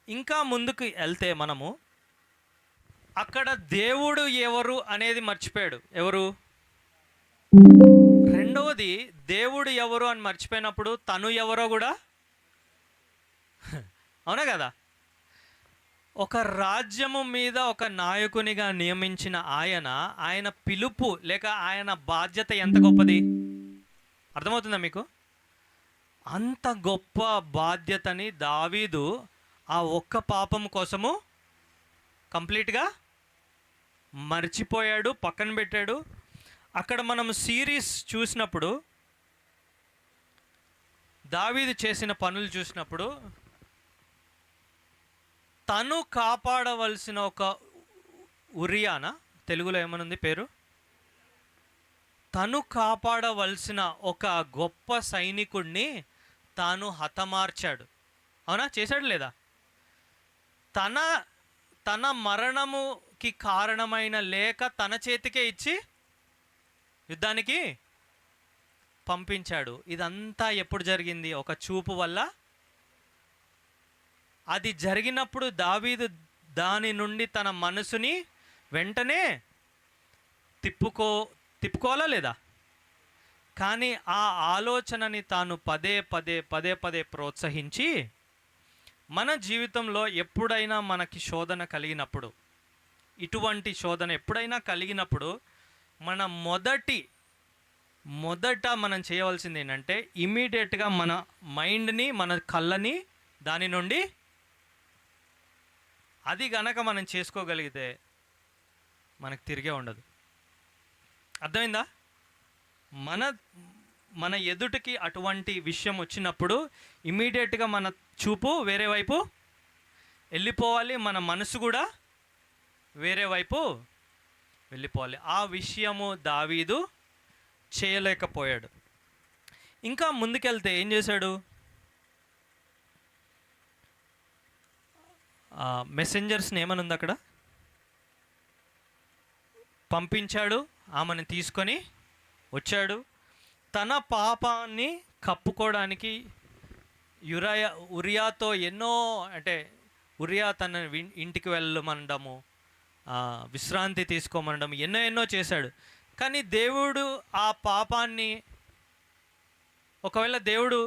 ఇంకా ముందుకు వెళ్తే మనము అక్కడ దేవుడు ఎవరు అనేది మర్చిపోయాడు. ఎవరు? రెండవది, దేవుడు ఎవరు అని మర్చిపోయినప్పుడు తను ఎవరో కూడా, అవునా కదా? ఒక రాజ్యము మీద ఒక నాయకునిగా నియమించిన ఆయన పిలుపు లేక ఆయన బాధ్యత ఎంత గొప్పది. అర్థమవుతుందా మీకు? అంత గొప్ప బాధ్యతని దావీదు ఆ ఒక్క పాపం కోసము కంప్లీట్గా మర్చిపోయాడు, పక్కన పెట్టాడు. అక్కడ మనం సిరీస్ చూసినప్పుడు, దావీదు చేసిన పనులు చూసినప్పుడు, తను కాపాడవలసిన ఒక ఉరియానా, తెలుగులో ఏమనుంది పేరు, తను కాపాడవలసిన ఒక గొప్ప సైనికుడిని తాను హతమార్చాడు. అవునా? చేశాడు లేదా? తన మరణముకి కారణమైన లేఖ తన చేతికే ఇచ్చి యుద్ధానికి పంపించాడు. ఇదంతా ఎప్పుడు జరిగింది? ఒక చూపు వల్ల. అది జరిగినప్పుడు దావీదు దాని నుండి తన మనసుని వెంటనే తిప్పుకోవాలా లేదా? కానీ ఆ ఆలోచనని తాను పదే పదే ప్రోత్సహించి, మన జీవితంలో ఎప్పుడైనా మనకి శోధన కలిగినప్పుడు, ఇటువంటి శోధన ఎప్పుడైనా కలిగినప్పుడు, మన మొదట మనం చేయవలసింది ఏంటంటే, ఇమీడియట్గా మన మైండ్ని, మన కళ్ళని దాని నుండి, అది గనక మనం చేసుకోగలిగితే మనకు తిరిగే ఉండదు. అర్థమైందా? మన ఎదుటికి అటువంటి విషయం వచ్చినప్పుడు ఇమీడియట్గా మన చూపు వేరే వైపు వెళ్ళిపోవాలి, మన మనసు కూడా వేరే వైపు వెళ్ళిపోవాలి. ఆ విషయము దావీదు చేయలేకపోయాడు. ఇంకా ముందుకెళ్తే ఏం చేశాడు? మెసెంజర్స్ని ఏమనుంది అక్కడ, పంపించాడు, ఆమెను తీసుకొని వచ్చాడు. తన పాపాన్ని కప్పుకోవడానికి ఉరియాతో ఉరియా తన ఇంటికి వెళ్ళమనడము, విశ్రాంతి తీసుకోమనడం, ఎన్నో చేశాడు. కానీ దేవుడు ఆ పాపాన్ని, ఒకవేళ దేవుడు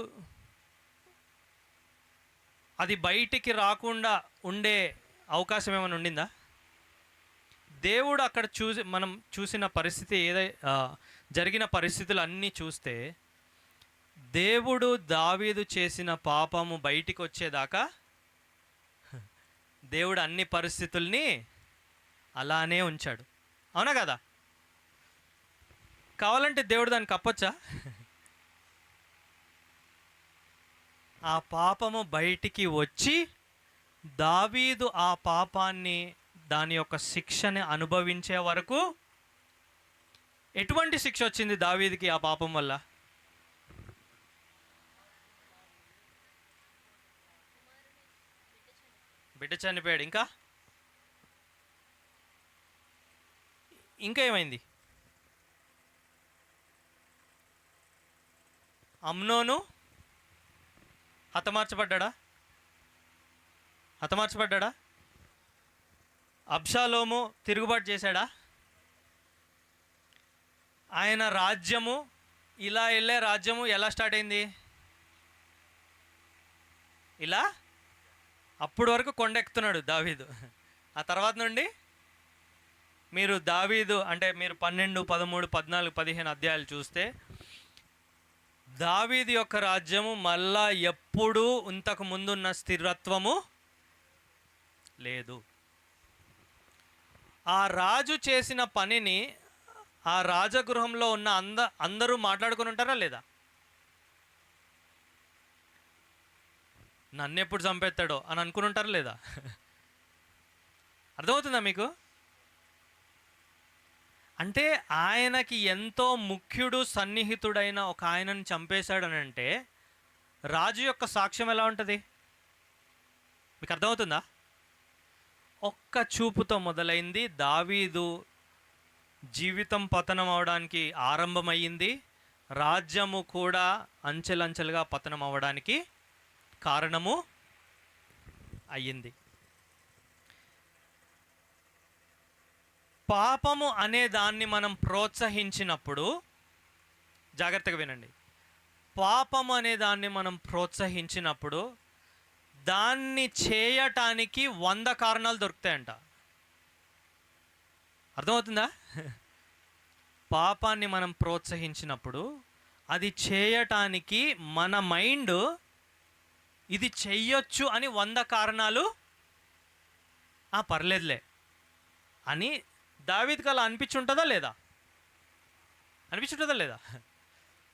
అది బయటికి రాకుండా ఉండే అవకాశం ఏమైనా ఉండిందా? దేవుడు అక్కడ మనం చూసిన పరిస్థితి జరిగిన పరిస్థితులు అన్నీ చూస్తే, దేవుడు దావీదు చేసిన పాపము బయటికి వచ్చేదాకా దేవుడు అన్ని పరిస్థితుల్ని అలానే ఉంచాడు. అవునా కదా? కావాలంటే దేవుడు దాన్ని కప్పొచ్చా? ఆ పాపము బయటికి వచ్చి దావీదు ఆ పాపాన్ని, దాని యొక్క శిక్షని అనుభవించే వరకు ఎటువంటి శిక్ష వచ్చింది దావీదుకి ఆ పాపం వల్ల? బిడ్డ చనిపోయాడు. ఇంకా ఏమైంది? అమ్నోను హతమార్చబడ్డా? అబ్షాలోము తిరుగుబాటు చేశాడా? ఆయన రాజ్యము ఇలా వెళ్ళే రాజ్యము ఎలా స్టార్ట్ అయింది? ఇలా అప్పటి వరకు కొండెక్కుతున్నాడు దావీదు. ఆ తర్వాత నుండి మీరు దావీదు అంటే మీరు 12, 13, 14, 15 అధ్యాయాలు చూస్తే దావీదు యొక్క రాజ్యము మళ్ళా ఎప్పుడూ ఇంతకు ముందున్న స్థిరత్వము లేదు. ఆ రాజు చేసిన పనిని ఆ రాజగృహంలో ఉన్న అందరూ మాట్లాడుకుని ఉంటారా లేదా? నన్ను ఎప్పుడు చంపేస్తాడో అని అనుకుని ఉంటారా లేదా? అర్థమవుతుందా మీకు? అంటే ఆయనకి ఎంతో ముఖ్యుడు, సన్నిహితుడైన ఒక ఆయనను చంపేశాడని అంటే రాజు యొక్క సాక్ష్యం ఎలా ఉంటుంది? మీకు అర్థమవుతుందా? ఒక్క చూపుతో మొదలైంది. దావీదు జీవితం పతనం అవడానికి ఆరంభమయ్యింది. రాజ్యము కూడా అంచెలంచెలుగా పతనం అవ్వడానికి కారణము అయ్యింది. పాపము అనే దాన్ని మనం ప్రోత్సహించినప్పుడు, జాగ్రత్తగా వినండి, పాపము అనే దాన్ని మనం ప్రోత్సహించినప్పుడు దాన్ని చేయటానికి 100 కారణాలు దొరుకుతాయంట. అర్థమవుతుందా? పాపాన్ని మనం ప్రోత్సహించినప్పుడు అది చేయటానికి మన మైండ్ ఇది చెయ్యొచ్చు అని 100 కారణాలు పర్లేదులే అని దావీదుకి అలా అనిపించుంటుందా లేదా?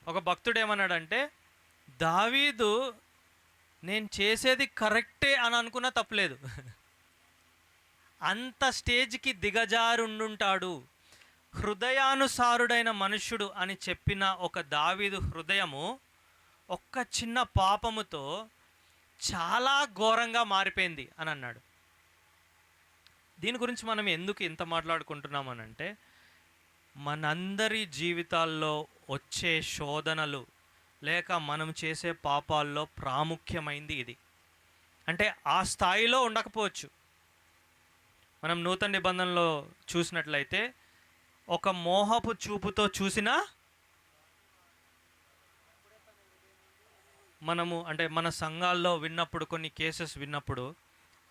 ఒక భక్తుడు ఏమన్నాడంటే, దావీదు నేను చేసేది కరెక్టే అని అనుకున్నా తప్పులేదు, అంత స్టేజ్కి దిగజారుండుంటాడు. హృదయానుసారుడైన మనుష్యుడు అని చెప్పిన ఒక దావీదు హృదయము ఒక్క చిన్న పాపముతో చాలా ఘోరంగా మారిపోయింది అని అన్నాడు. దీని గురించి మనం ఎందుకు ఇంత మాట్లాడుకుంటున్నామనంటే, మనందరి జీవితాల్లో వచ్చే శోధనలు లేక మనం చేసే పాపాల్లో ప్రాముఖ్యమైంది ఇది. అంటే ఆ స్థాయిలో ఉండకపోవచ్చు. మనం నూతన నిబంధనలో చూసినట్లయితే ఒక మోహపు చూపుతో చూసినా మనము అంటే మన సంఘాల్లో విన్నప్పుడు, కొన్ని కేసెస్ విన్నప్పుడు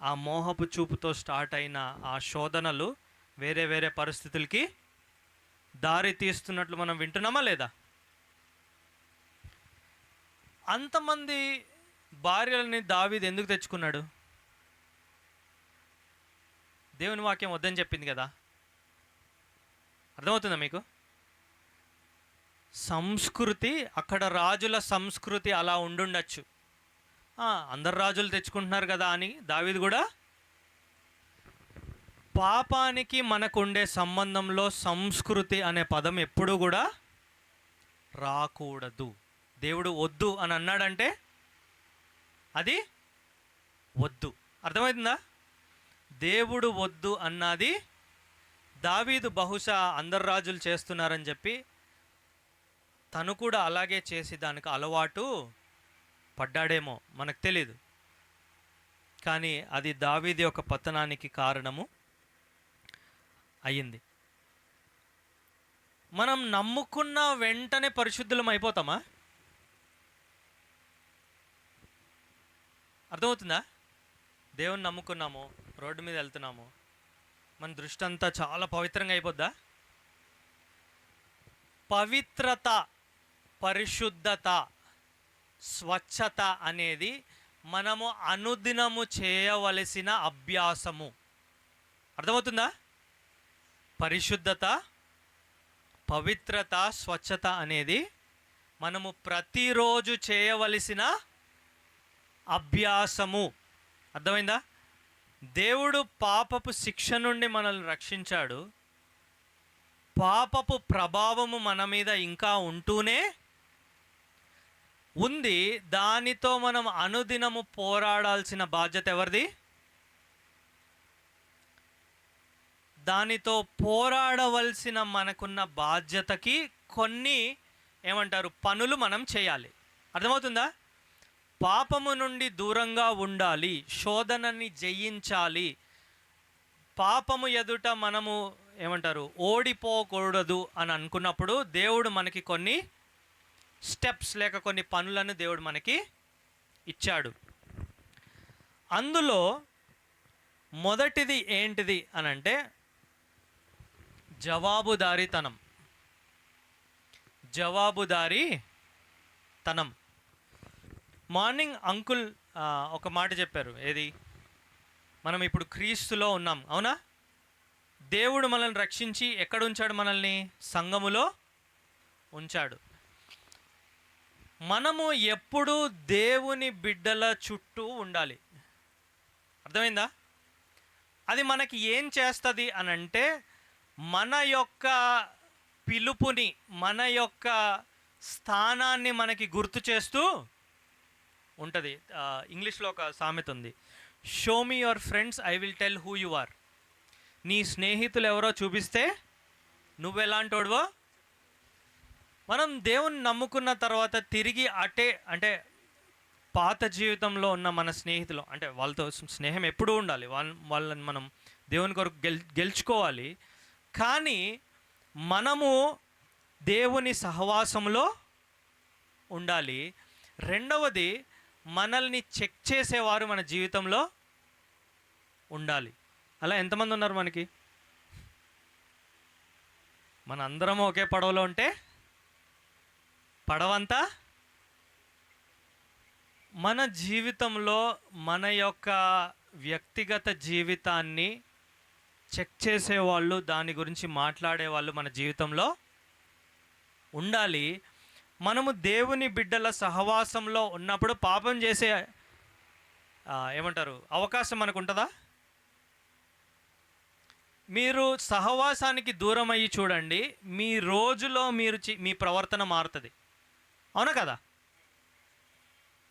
ఆ మోహపు చూపుతో స్టార్ట్ అయిన ఆ శోధనలు వేరే వేరే పరిస్థితులకి దారి తీస్తున్నట్లు మనం వింటున్నామా లేదా? అంతమంది భార్యలని దావీదు ఎందుకు తెచ్చుకున్నాడు? దేవుని వాక్యం వద్దని చెప్పింది కదా. అర్థమవుతుందా మీకు? సంస్కృతి, అక్కడ రాజుల సంస్కృతి అలా ఉండుండొచ్చు. అందరు రాజులు తెచ్చుకుంటున్నారు కదా అని దావీదు కూడా. పాపానికి మనకు ఉండే సంబంధంలో సంస్కృతి అనే పదం ఎప్పుడూ కూడా రాకూడదు. దేవుడు వద్దు అని అన్నాడంటే అది వద్దు. అర్థమవుతుందా? దేవుడు వద్దు అన్నది దావీదు బహుశా అందరు రాజులు చేస్తున్నారని చెప్పి తను కూడా అలాగే చేసి దానికి అలవాటు పడ్డాడేమో, మనకు తెలీదు. కానీ అది దావీదు యొక్క పతనానికి కారణము అయ్యింది. మనం నమ్ముకున్న వెంటనే పరిశుద్ధులం అయిపోతామా? అర్థమవుతుందా? దేవుని నమ్ముకున్నాము, రోడ్డు మీద వెళ్తున్నాము, మన దృష్టి అంతా చాలా పవిత్రంగా అయిపోద్దా? పవిత్రత, పరిశుద్ధత స్వచ్ఛత అనేది మనము అనుదినము చేయవలసిన అభ్యాసము. అర్థమవుతుందా? పరిశుద్ధత, పవిత్రత, స్వచ్ఛత అనేది మనము ప్రతిరోజు చేయవలసిన అభ్యాసము. అర్థమైందా? దేవుడు పాపపు శిక్ష నుండి మనల్ని రక్షించాడు. పాపపు ప్రభావము మన మీద ఇంకా ఉంటూనే ఉంది. దానితో మనం అనుదినము పోరాడాల్సిన బాధ్యత ఎవరిది? దానితో పోరాడవలసిన మనకున్న బాధ్యతకి కొన్ని పనులు మనం చేయాలి. అర్థమవుతుందా? పాపము నుండి దూరంగా ఉండాలి, శోధనని జయించాలి, పాపము ఎదుట మనము ఓడిపోకూడదు అని అనుకున్నప్పుడు దేవుడు మనకి కొన్ని స్టెప్స్ లేక కొన్ని పనులను దేవుడు మనకి ఇచ్చాడు. అందులో మొదటిది ఏంటిది అనంటే జవాబుదారీతనం. మార్నింగ్ అంకుల్ ఒక మాట చెప్పారు. ఏది? మనం ఇప్పుడు క్రీస్తులో ఉన్నాం, అవునా? దేవుడు మనల్ని రక్షించి ఎక్కడ ఉంచాడు? మనల్ని సంఘములో ఉంచాడు. మనము ఎప్పుడూ దేవుని బిడ్డల చుట్టూ ఉండాలి. అర్థమైందా? అది మనకి ఏం చేస్తుంది అనంటే మన యొక్క పిలుపుని, మన యొక్క స్థానాన్ని మనకి గుర్తు చేస్తూ ఉంటుంది. ఇంగ్లీష్లో ఒక సామెత ఉంది, show me your friends, I will tell who you are. నీ స్నేహితులు ఎవరో చూపిస్తే నువ్వెలాంటోడువో. మనం దేవుని నమ్ముకున్న తర్వాత తిరిగి పాత జీవితంలో ఉన్న మన స్నేహితులు, వాళ్ళతో స్నేహం ఎప్పుడూ ఉండాలి, వాళ్ళని మనం దేవుని కొరకు గెలుచుకోవాలి. కానీ మనము దేవుని సహవాసంలో ఉండాలి. రెండవది, మనల్ని చెక్ చేసేవారు మన జీవితంలో ఉండాలి. అలా ఎంతమంది ఉన్నారు మనకి? మన అందరము ఒకే పడవలో ఉంటే పడవంతా మన జీవితంలో మన యొక్క వ్యక్తిగత జీవితాన్ని చెక్ చేసేవాళ్ళు, దాని గురించి మాట్లాడేవాళ్ళు మన జీవితంలో ఉండాలి. మనము దేవుని బిడ్డల సహవాసంలో ఉన్నప్పుడు పాపం చేసే అవకాశం మనకు ఉంటుందా? మీరు సహవాసానికి దూరం అయ్యి చూడండి, మీ రోజులో మీ ప్రవర్తన మారుతుంది. అవునా కదా?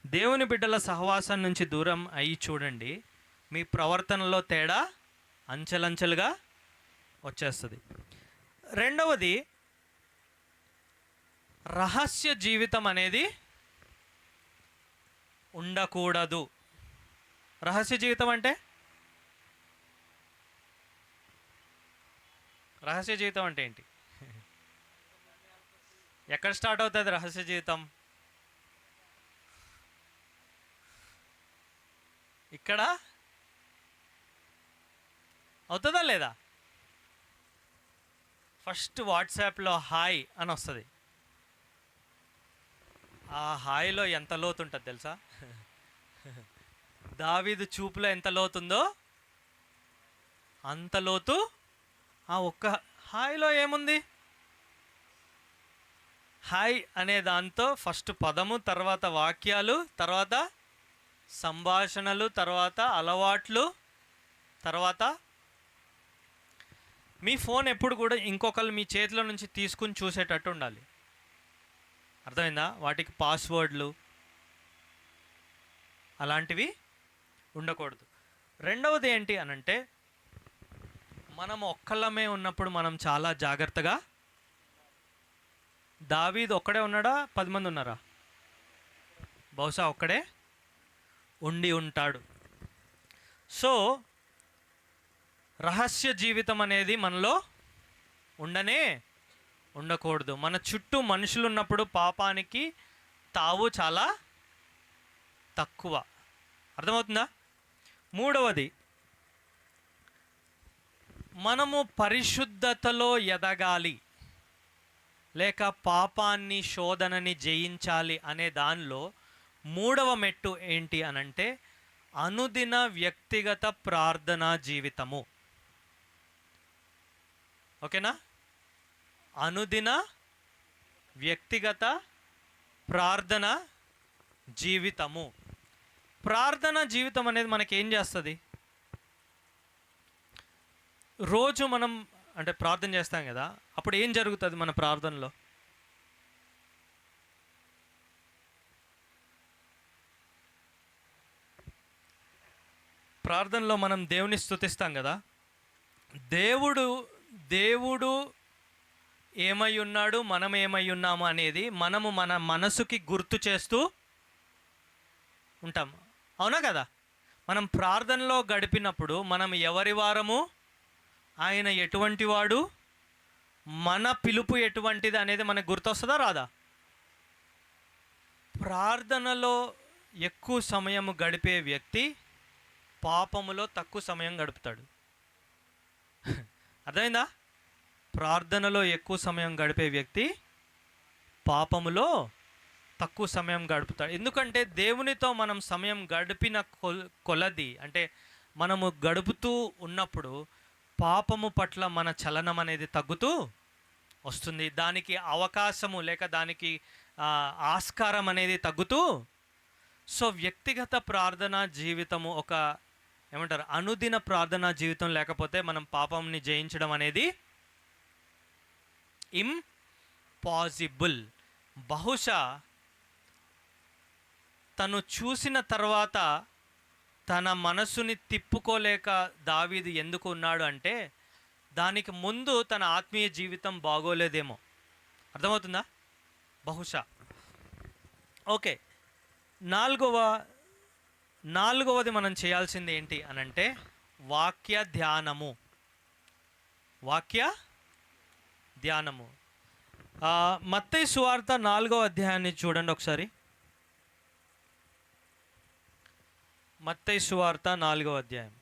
దేవుని బిడ్డల సహవాసం నుంచి దూరం అయ్యి చూడండి, మీ ప్రవర్తనలో తేడా అంచెలంచెలుగా వచ్చేస్తుంది. రెండవది, రహస్య జీవితం అనేది ఉండకూడదు. రహస్య జీవితం అంటే ఏంటి? ఎక్కడ స్టార్ట్ అవుతుంది రహస్య జీవితం? ఇక్కడ అవుతుందా లేదా? ఫస్ట్ వాట్సాప్లో హాయ్ అని వస్తుంది. ఆ హాయిలో ఎంత లోతు ఉంటుంది తెలుసా? దావీదు చూపులో ఎంత లోతుందో అంత లోతు ఆ ఒక్క హాయిలో ఏముంది? హాయ్ అనే దాంతో ఫస్ట్ పదము, తర్వాత వాక్యాలు, తర్వాత సంభాషణలు, తర్వాత అలవాట్లు, తర్వాత మీ ఫోన్ ఎప్పుడు కూడా ఇంకొకరు మీ చేతిలో నుంచి తీసుకుని చూసేటట్టు ఉండాలి. అర్థమైందా? వాటికి పాస్వర్డ్లు అలాంటివి ఉండకూడదు. రెండవది ఏంటి అనంటే, మనం ఒక్కళ్ళమే ఉన్నప్పుడు మనం చాలా జాగ్రత్తగా. దావీదు ఒక్కడే ఉన్నాడా? 10 మంది ఉన్నారా? బహుశా ఒక్కడే ఉండి ఉంటాడు. సో రహస్య జీవితం అనేది మనలో ఉండకూడదు. మన చుట్టూ మనుషులు ఉన్నప్పుడు పాపానికి తావు చాలా తక్కువ. అర్థమవుతుందా? మూడవది, మనము పరిశుద్ధతలో ఎదగాలి లేక పాపాన్ని, శోధనని జయించాలి అనే దానిలో మూడవ మెట్టు ఏంటి అనంటే అనుదిన వ్యక్తిగత ప్రార్థనా జీవితము. ఓకేనా? అనుదిన వ్యక్తిగత ప్రార్థన జీవితము. ప్రార్థన జీవితం అనేది మనకేం చేస్తుంది? రోజు మనం అంటే ప్రార్థన చేస్తాం కదా, అప్పుడు ఏం జరుగుతుంది మన ప్రార్థనలో? ప్రార్థనలో మనం దేవుని స్తుతిస్తాం కదా. దేవుడు ఏమై ఉన్నాడు, మనం ఏమై ఉన్నాము అనేది మనము మన మనసుకి గుర్తు చేస్తూ ఉంటాం. అవునా కదా? మనం ప్రార్థనలో గడిపినప్పుడు మనం ఎవరి వారము, ఆయన ఎటువంటి వాడు, మన పిలుపు ఎటువంటిది అనేది మనకు గుర్తొస్తుందా రాదా? ప్రార్థనలో ఎక్కువ సమయం గడిపే వ్యక్తి పాపములో తక్కువ సమయం గడుపుతాడు. అర్థమైందా? ప్రార్థనలో ఎక్కువ సమయం గడిపే వ్యక్తి పాపములో తక్కువ సమయం గడుపుతాడు. ఎందుకంటే దేవునితో మనం సమయం గడిపిన కొలది, అంటే మనము గడుపుతూ ఉన్నప్పుడు పాపము పట్ల మన చలనం అనేది తగ్గుతూ వస్తుంది. దానికి అవకాశము లేక దానికి ఆస్కారం అనేది తగ్గుతూ. సో వ్యక్తిగత ప్రార్థనా జీవితము ఒక ఏమంటారు అనుదిన ప్రార్థనా జీవితం లేకపోతే మనం పాపంని జయించడం అనేది ఇంపాసిబుల్. బహుశా తను చూసిన తర్వాత తన మనసుని తిప్పుకోలేక దావీదు ఎందుకు ఉన్నాడు అంటే దానికి ముందు తన ఆత్మీయ జీవితం బాగోలేదేమో. అర్థమవుతుందా? బహుశా. ఓకే, నాలుగవది మనం చేయాల్సింది ఏంటి అనంటే వాక్య ధ్యానము. మత్తయి సువార్త 4వ అధ్యాయాన్ని చూడండి ఒకసారి. మత్తయి సువార్త 4వ అధ్యాయం.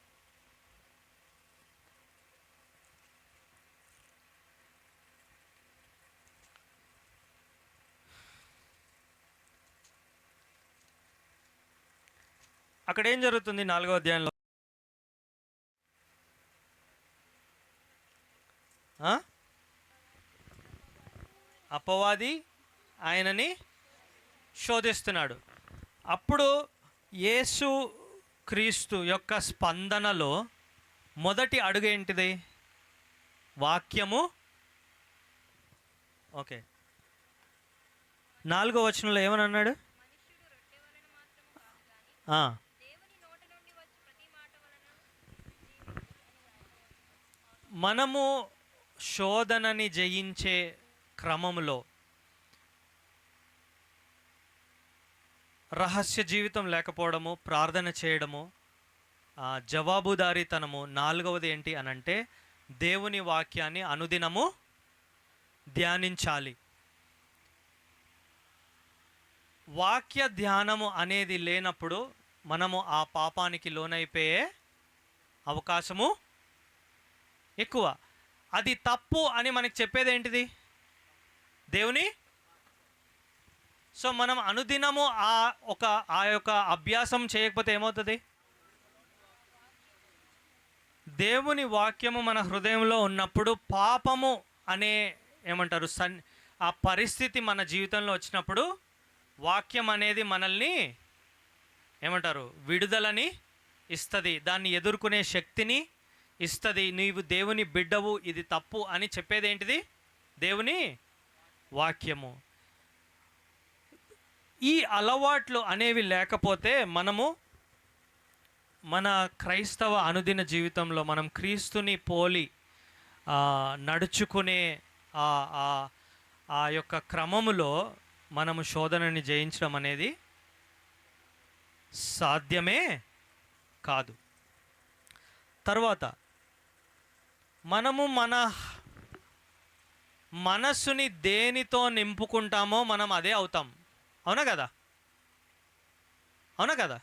అక్కడ ఏం జరుగుతుంది 4వ అధ్యాయంలో? అపవాది ఆయనని శోధిస్తున్నాడు. అప్పుడు యేసు క్రీస్తు యొక్క స్పందనలో మొదటి అడుగు ఏంటిది? వాక్యము. ఓకే, 4వ వచనంలో ఏమని అన్నాడు? మనము శోధనని జయించే క్రమంలో రహస్య జీవితం లేకపోవడము, ప్రార్థన చేయడము, జవాబుదారీతనము. 4వది ఏంటి అనంటే దేవుని వాక్యాన్ని అనుదినము ధ్యానించాలి. వాక్య ధ్యానము అనేది లేనప్పుడు మనము ఆ పాపానికి లోనైపోయే అవకాశము ఎక్కువ. అది తప్పు అని మనకి చెప్పేది ఏంటిది? దేవుని. సో మనం అనుదినము ఆ యొక్క అభ్యాసం చేయకపోతే ఏమవుతుంది? దేవుని వాక్యము మన హృదయంలో ఉన్నప్పుడు పాపము అనే ఏమంటారు ఆ పరిస్థితి మన జీవితంలో వచ్చినప్పుడు వాక్యం అనేది మనల్ని ఏమంటారు విడుదలని ఇస్తుంది, దాన్ని ఎదుర్కొనే శక్తిని ఇస్తుంది. నీవు దేవుని బిడ్డవు, ఇది తప్పు అని చెప్పేది ఏంటిది? దేవుని వాక్యము. ఈ అలవాట్లు అనేవి లేకపోతే మనము మన క్రైస్తవ అనుదిన జీవితంలో మనం క్రీస్తుని పోలి నడుచుకునే ఆ యొక్క క్రమములో మనము శోధనని జయించడం అనేది సాధ్యమే కాదు. తర్వాత మనము మన మనస్సుని దేనితో నింపుకుంటామో మనం అదే అవుతాం. అవునా కదా?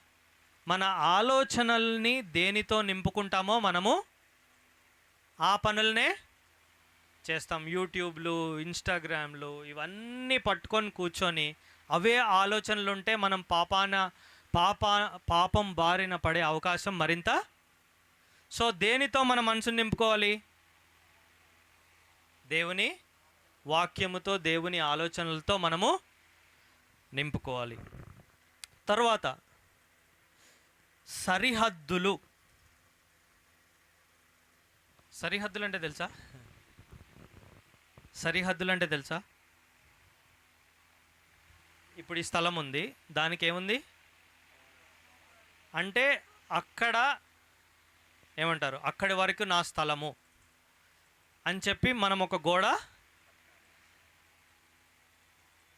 మన ఆలోచనల్ని దేనితో నింపుకుంటామో మనము ఆ పనులనే చేస్తాం. యూట్యూబ్లు, ఇన్స్టాగ్రామ్లు ఇవన్నీ పట్టుకొని కూర్చొని అవే ఆలోచనలు ఉంటే మనం పాపం బారిన పడే అవకాశం మరింత. సో దేనితో మన మనసుని నింపుకోవాలి? దేవుని వాక్యముతో, దేవుని ఆలోచనలతో మనము నింపుకోవాలి. తర్వాత సరిహద్దులు. సరిహద్దులు అంటే తెలుసా? సరిహద్దులు అంటే తెలుసా? ఇప్పుడు ఈ స్థలం ఉంది, దానికి ఏముంది అంటే అక్కడ ఏమంటారు, అక్కడి వరకు నా స్థలము అని చెప్పి మనం ఒక గోడ.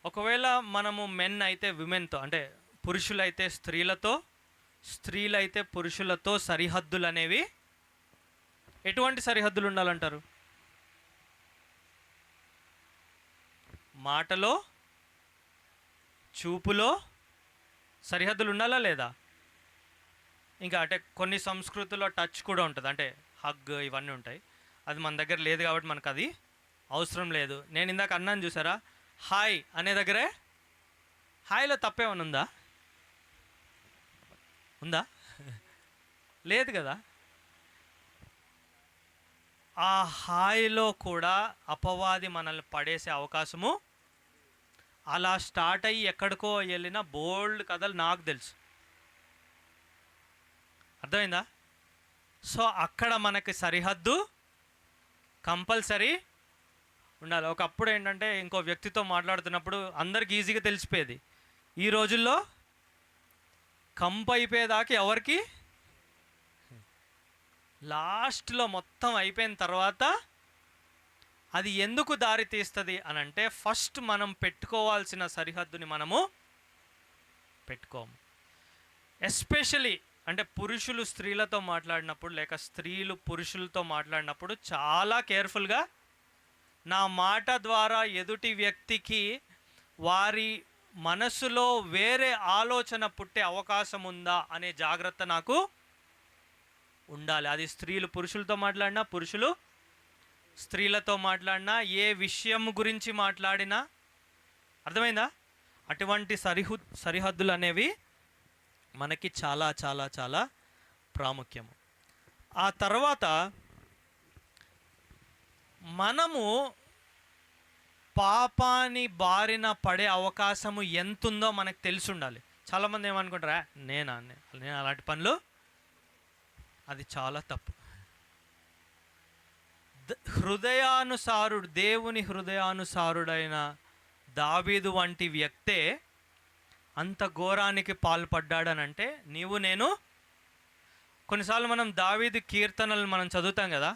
ఒకవేళ మనము మెన్ అయితే విమెన్తో, అంటే పురుషులైతే స్త్రీలతో, స్త్రీలైతే పురుషులతో సరిహద్దులు అనేవి ఎటువంటి సరిహద్దులు ఉండాలంటారు? మాటలో, చూపులో సరిహద్దులు ఉండాలా లేదా? ఇంకా అంటే కొన్ని సంస్కృతుల్లో టచ్ కూడా ఉంటుంది, అంటే హగ్ ఇవన్నీ ఉంటాయి. అది మన దగ్గర లేదు కాబట్టి మనకు అది అవసరం లేదు. నేను ఇందాక అన్నాను చూసారా, హాయ్ అనే దగ్గరే హాయ్లో తప్పేమన్నా ఉందా? ఉందా? లేదు కదా. ఆ హాయిలో కూడా అపవాది మనల్ని పడేసే అవకాశము. అలా స్టార్ట్ అయ్యి ఎక్కడికో వెళ్ళిన బోల్డ్ కథలు నాకు తెలుసు. అర్థమైందా? సో అక్కడ మనకి సరిహద్దు కంపల్సరీ ఉండాలి. ఒకప్పుడు ఏంటంటే ఇంకో వ్యక్తితో మాట్లాడుతున్నప్పుడు అందరికి ఈజీగా తెలిసిపోయేది. ఈ రోజుల్లో కంపు అయిపోయేదాకా ఎవరికి, లాస్ట్లో మొత్తం అయిపోయిన తర్వాత అది ఎందుకు దారి తీస్తుంది అని అంటే, ఫస్ట్ మనం పెట్టుకోవాల్సిన సరిహద్దుని మనము పెట్టుకోము. ఎస్పెషలీ అంటే పురుషులు స్త్రీలతో మాట్లాడినప్పుడు, లేక స్త్రీలు పురుషులతో మాట్లాడినప్పుడు చాలా కేర్ఫుల్గా, నా మాట ద్వారా ఎదుటి వ్యక్తికి వారి మనసులో వేరే ఆలోచన పుట్టే అవకాశం ఉందా అనే జాగ్రత్త నాకు ఉండాలి. అది స్త్రీలు పురుషులతో మాట్లాడినా, పురుషులు స్త్రీలతో మాట్లాడినా, ఏ విషయం గురించి మాట్లాడినా. అర్థమైందా? అటువంటి సరిహద్దులు అనేవి మనకి చాలా చాలా చాలా ప్రాముఖ్యము. ఆ తర్వాత మనము పాపాని బారిన పడే అవకాశము ఎంతుందో మనకు తెలిసి ఉండాలి. చాలామంది ఏమనుకుంటారా, నేను అలాంటి పనులు, అది చాలా తప్పు. దేవుని హృదయానుసారుడైన దావీదు వంటి వ్యక్తే అంత ఘోరానికి పాల్పడ్డాడనంటే, నీవు నేను కొన్నిసార్లు మనం దావీదు కీర్తనలు మనం చదువుతాం కదా,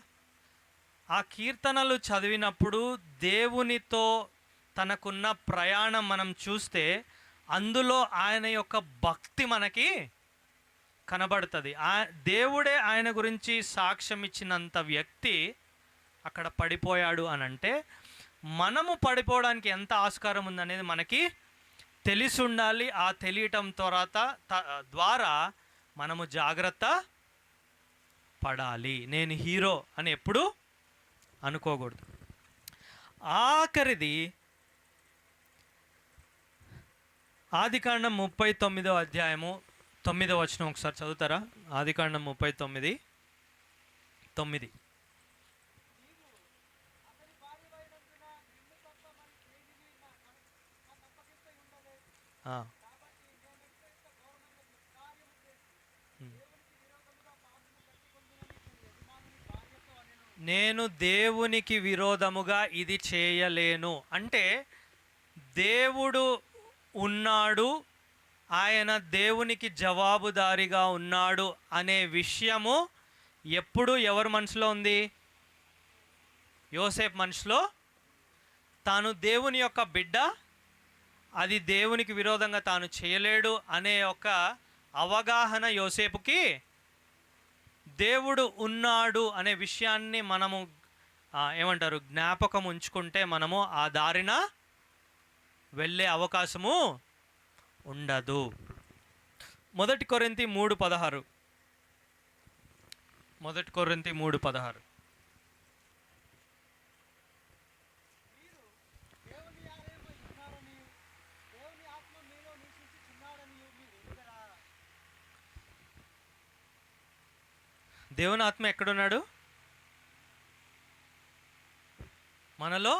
ఆ కీర్తనలు చదివినప్పుడు దేవునితో తనకున్న ప్రయాణం మనం చూస్తే అందులో ఆయన యొక్క భక్తి మనకి కనబడుతుంది. దేవుడే ఆయన గురించి సాక్ష్యం ఇచ్చినంత వ్యక్తి అక్కడ పడిపోయాడు అని అంటే, మనము పడిపోవడానికి ఎంత ఆస్కారం ఉందనేది మనకి తెలిసి ఉండాలి. ఆ తెలియటం ద్వారా మనము జాగ్రత్త పడాలి. నేను హీరో అని ఎప్పుడు అనుకోకూడదు. ఆఖరిది ఆదికాండం 39వ అధ్యాయము 9వ వచనం ఒకసారి చదువుతారా? ఆదికాండం 39:9. నేను దేవునికి విరోధముగా ఇది చేయలేను అంటే, దేవుడు ఉన్నాడు, ఆయన దేవునికి జవాబుదారిగా ఉన్నాడు అనే విషయము ఎప్పుడు ఎవరి మనసులో ఉంది? యోసేపు మనసులో. తాను దేవుని యొక్క బిడ్డ, అది దేవునికి విరోధంగా తాను చేయలేడు అనే ఒక అవగాహన యోసేపుకి, దేవుడు ఉన్నాడు అనే విషయాన్ని మనము జ్ఞాపకం ఉంచుకుంటే మనము ఆ దారిన వెళ్ళే అవకాశము ఉండదు. 1 కొరింథీ 3:16. 1 కొరింథీ 3:16. దేవుని ఆత్మ ఎక్కడున్నాడు? మనలో.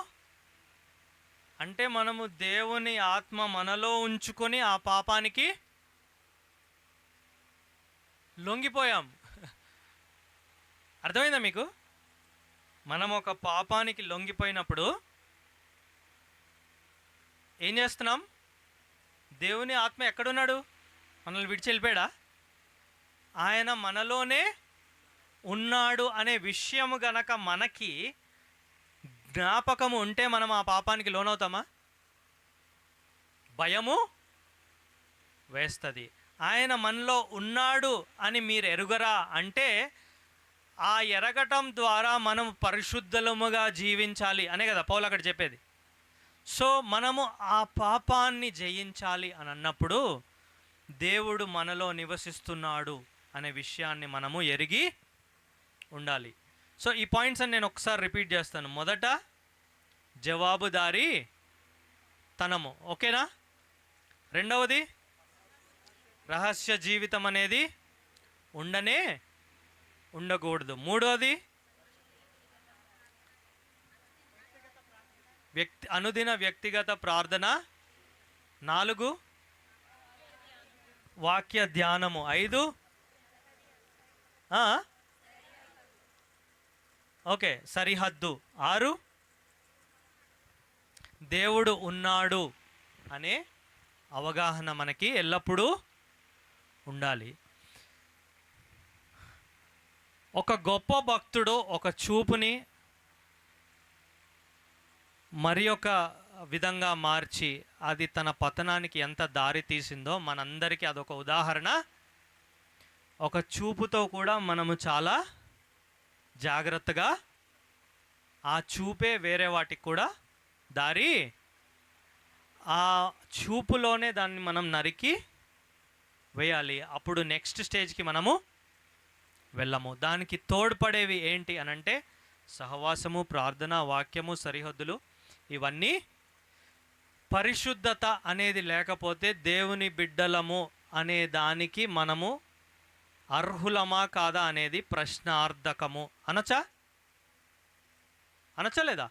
అంటే మనము దేవుని ఆత్మ మనలో ఉంచుకొని ఆ పాపానికి లొంగిపోయాం. అర్థమైందా మీకు? మనం ఒక పాపానికి లొంగిపోయినప్పుడు ఏం చేస్తున్నాం? దేవుని ఆత్మ ఎక్కడున్నాడు? మనల్ని విడిచి వెళ్ళిపోయాడా? ఆయన మనలోనే ఉన్నాడు అనే విషయము గనక మనకి జ్ఞాపకము ఉంటే మనం ఆ పాపానికి లోనవుతామా? భయము వేస్తుంది. ఆయన మనలో ఉన్నాడు అని మీరు ఎరుగరా అంటే ఆ ఎరగటం ద్వారా మనం పరిశుద్ధముగా జీవించాలి అనే కదా పౌలు అక్కడ చెప్పేది. సో మనము ఆ పాపాన్ని జయించాలి అని అన్నప్పుడు దేవుడు మనలో నివసిస్తున్నాడు అనే విషయాన్ని మనము ఎరిగి ఉండాలి. సో ఈ పాయింట్స్ అని నేను ఒకసారి రిపీట్ చేస్తాను. మొదట జవాబుదారీ తనము, ఓకేనా? రెండవది రహస్య జీవితం అనేది ఉండకూడదు. మూడవది అనుదిన వ్యక్తిగత ప్రార్థన. 4 వాక్య ధ్యానము. 5 ఓకే సరిహద్దు. 6 దేవుడు ఉన్నాడు అనే అవగాహన మనకి ఎల్లప్పుడూ ఉండాలి. ఒక గొప్ప భక్తుడు ఒక చూపుని మరి ఒక విధంగా మార్చి అది తన పతనానికి ఎంత దారి తీసిందో మనందరికీ అదొక ఉదాహరణ. ఒక చూపుతో కూడా మనము చాలా జాగ్రత్తగా, ఆ చూపే వేరే వాటికి కూడా దారి, ఆ చూపులోనే దాన్ని మనం నరికి వేయాలి. అప్పుడు నెక్స్ట్ స్టేజ్కి మనము వెళ్ళము. దానికి తోడ్పడేవి ఏంటి అనంటే సహవాసము, ప్రార్థన, వాక్యము, సరిహద్దులు. ఇవన్నీ పరిశుద్ధత అనేది లేకపోతే దేవుని బిడ్డలము అనే దానికి మనము అర్హులమా కాదా అనేది ప్రశ్నార్థకము. అనొచ్చా లేదా?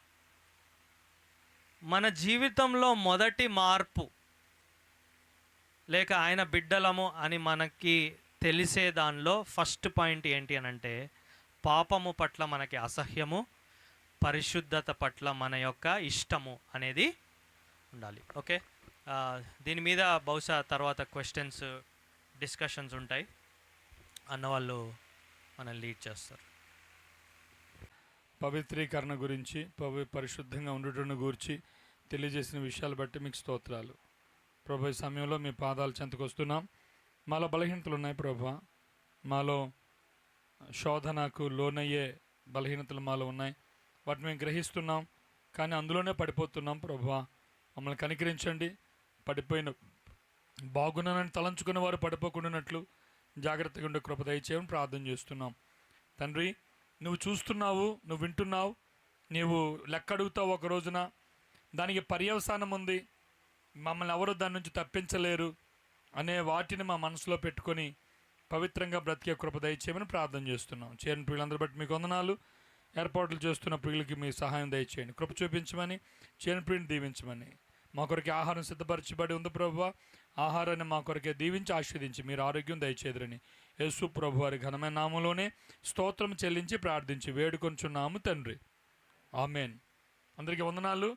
మన జీవితంలో మొదటి మార్పు లేక ఆయన బిడ్డలము అని మనకి తెలిసే దానిలో ఫస్ట్ పాయింట్ ఏంటి అనంటే పాపము పట్ల మనకి అసహ్యము, పరిశుద్ధత పట్ల మన యొక్క ఇష్టము అనేది ఉండాలి. ఓకే, దీని మీద బహుశా తర్వాత క్వశ్చన్స్, డిస్కషన్స్ ఉంటాయి. అన్నవాళ్ళు మనల్ని లీడ్ చేస్తారు. పవిత్రీకరణ గురించి, పరిశుద్ధంగా ఉండటం గురించి తెలియజేసిన విషయాలు బట్టి మీకు స్తోత్రాలు ప్రభు. ఈ సమయంలో మీ పాదాలు చెంతకు వస్తున్నాం. మాలో బలహీనతలు ఉన్నాయి ప్రభా, మాలో శోధనకు లోనయ్యే బలహీనతలు మాలో ఉన్నాయి. వాటిని మేము గ్రహిస్తున్నాం, కానీ అందులోనే పడిపోతున్నాం ప్రభా. మమ్మల్ని కనికరించండి. పడిపోయిన బాగున్నానని తలంచుకున్న వారు పడిపోకుండానట్లు జాగ్రత్తగా ఉండే కృప దయచేయమని ప్రార్థన చేస్తున్నాం తండ్రి. నువ్వు చూస్తున్నావు, నువ్వు వింటున్నావు, నీవు లెక్క అడుగుతావు ఒక రోజున. దానికి పర్యవసానం ఉంది. మమ్మల్ని ఎవరు దాని నుంచి తప్పించలేరు అనే వాటిని మా మనసులో పెట్టుకొని పవిత్రంగా బ్రతికే కృప దయచేయమని ప్రార్థన చేస్తున్నాం. చేరిన ప్రియులందరూ బట్టి మీకు వందనాలు. ఏర్పాట్లు చేస్తున్న ప్రియులకి మీ సహాయం దయచేయండి, కృప చూపించమని, చేరిన ప్రియుని దీవించమని. మా కొరకే ఆహారం సిద్ధపరచబడి ఉంది ప్రభువా. ఆహారాన్ని మా కొరకే దీవించి ఆశీర్వదించి మీరు ఆరోగ్యం దయచేదురని యేసు ప్రభు వారి ఘనమైన నామంలోనే స్తోత్రం చెల్లించి ప్రార్థించి వేడుకొంచున్నాము తండ్రి. ఆమెన్. అందరికీ వందనాలు.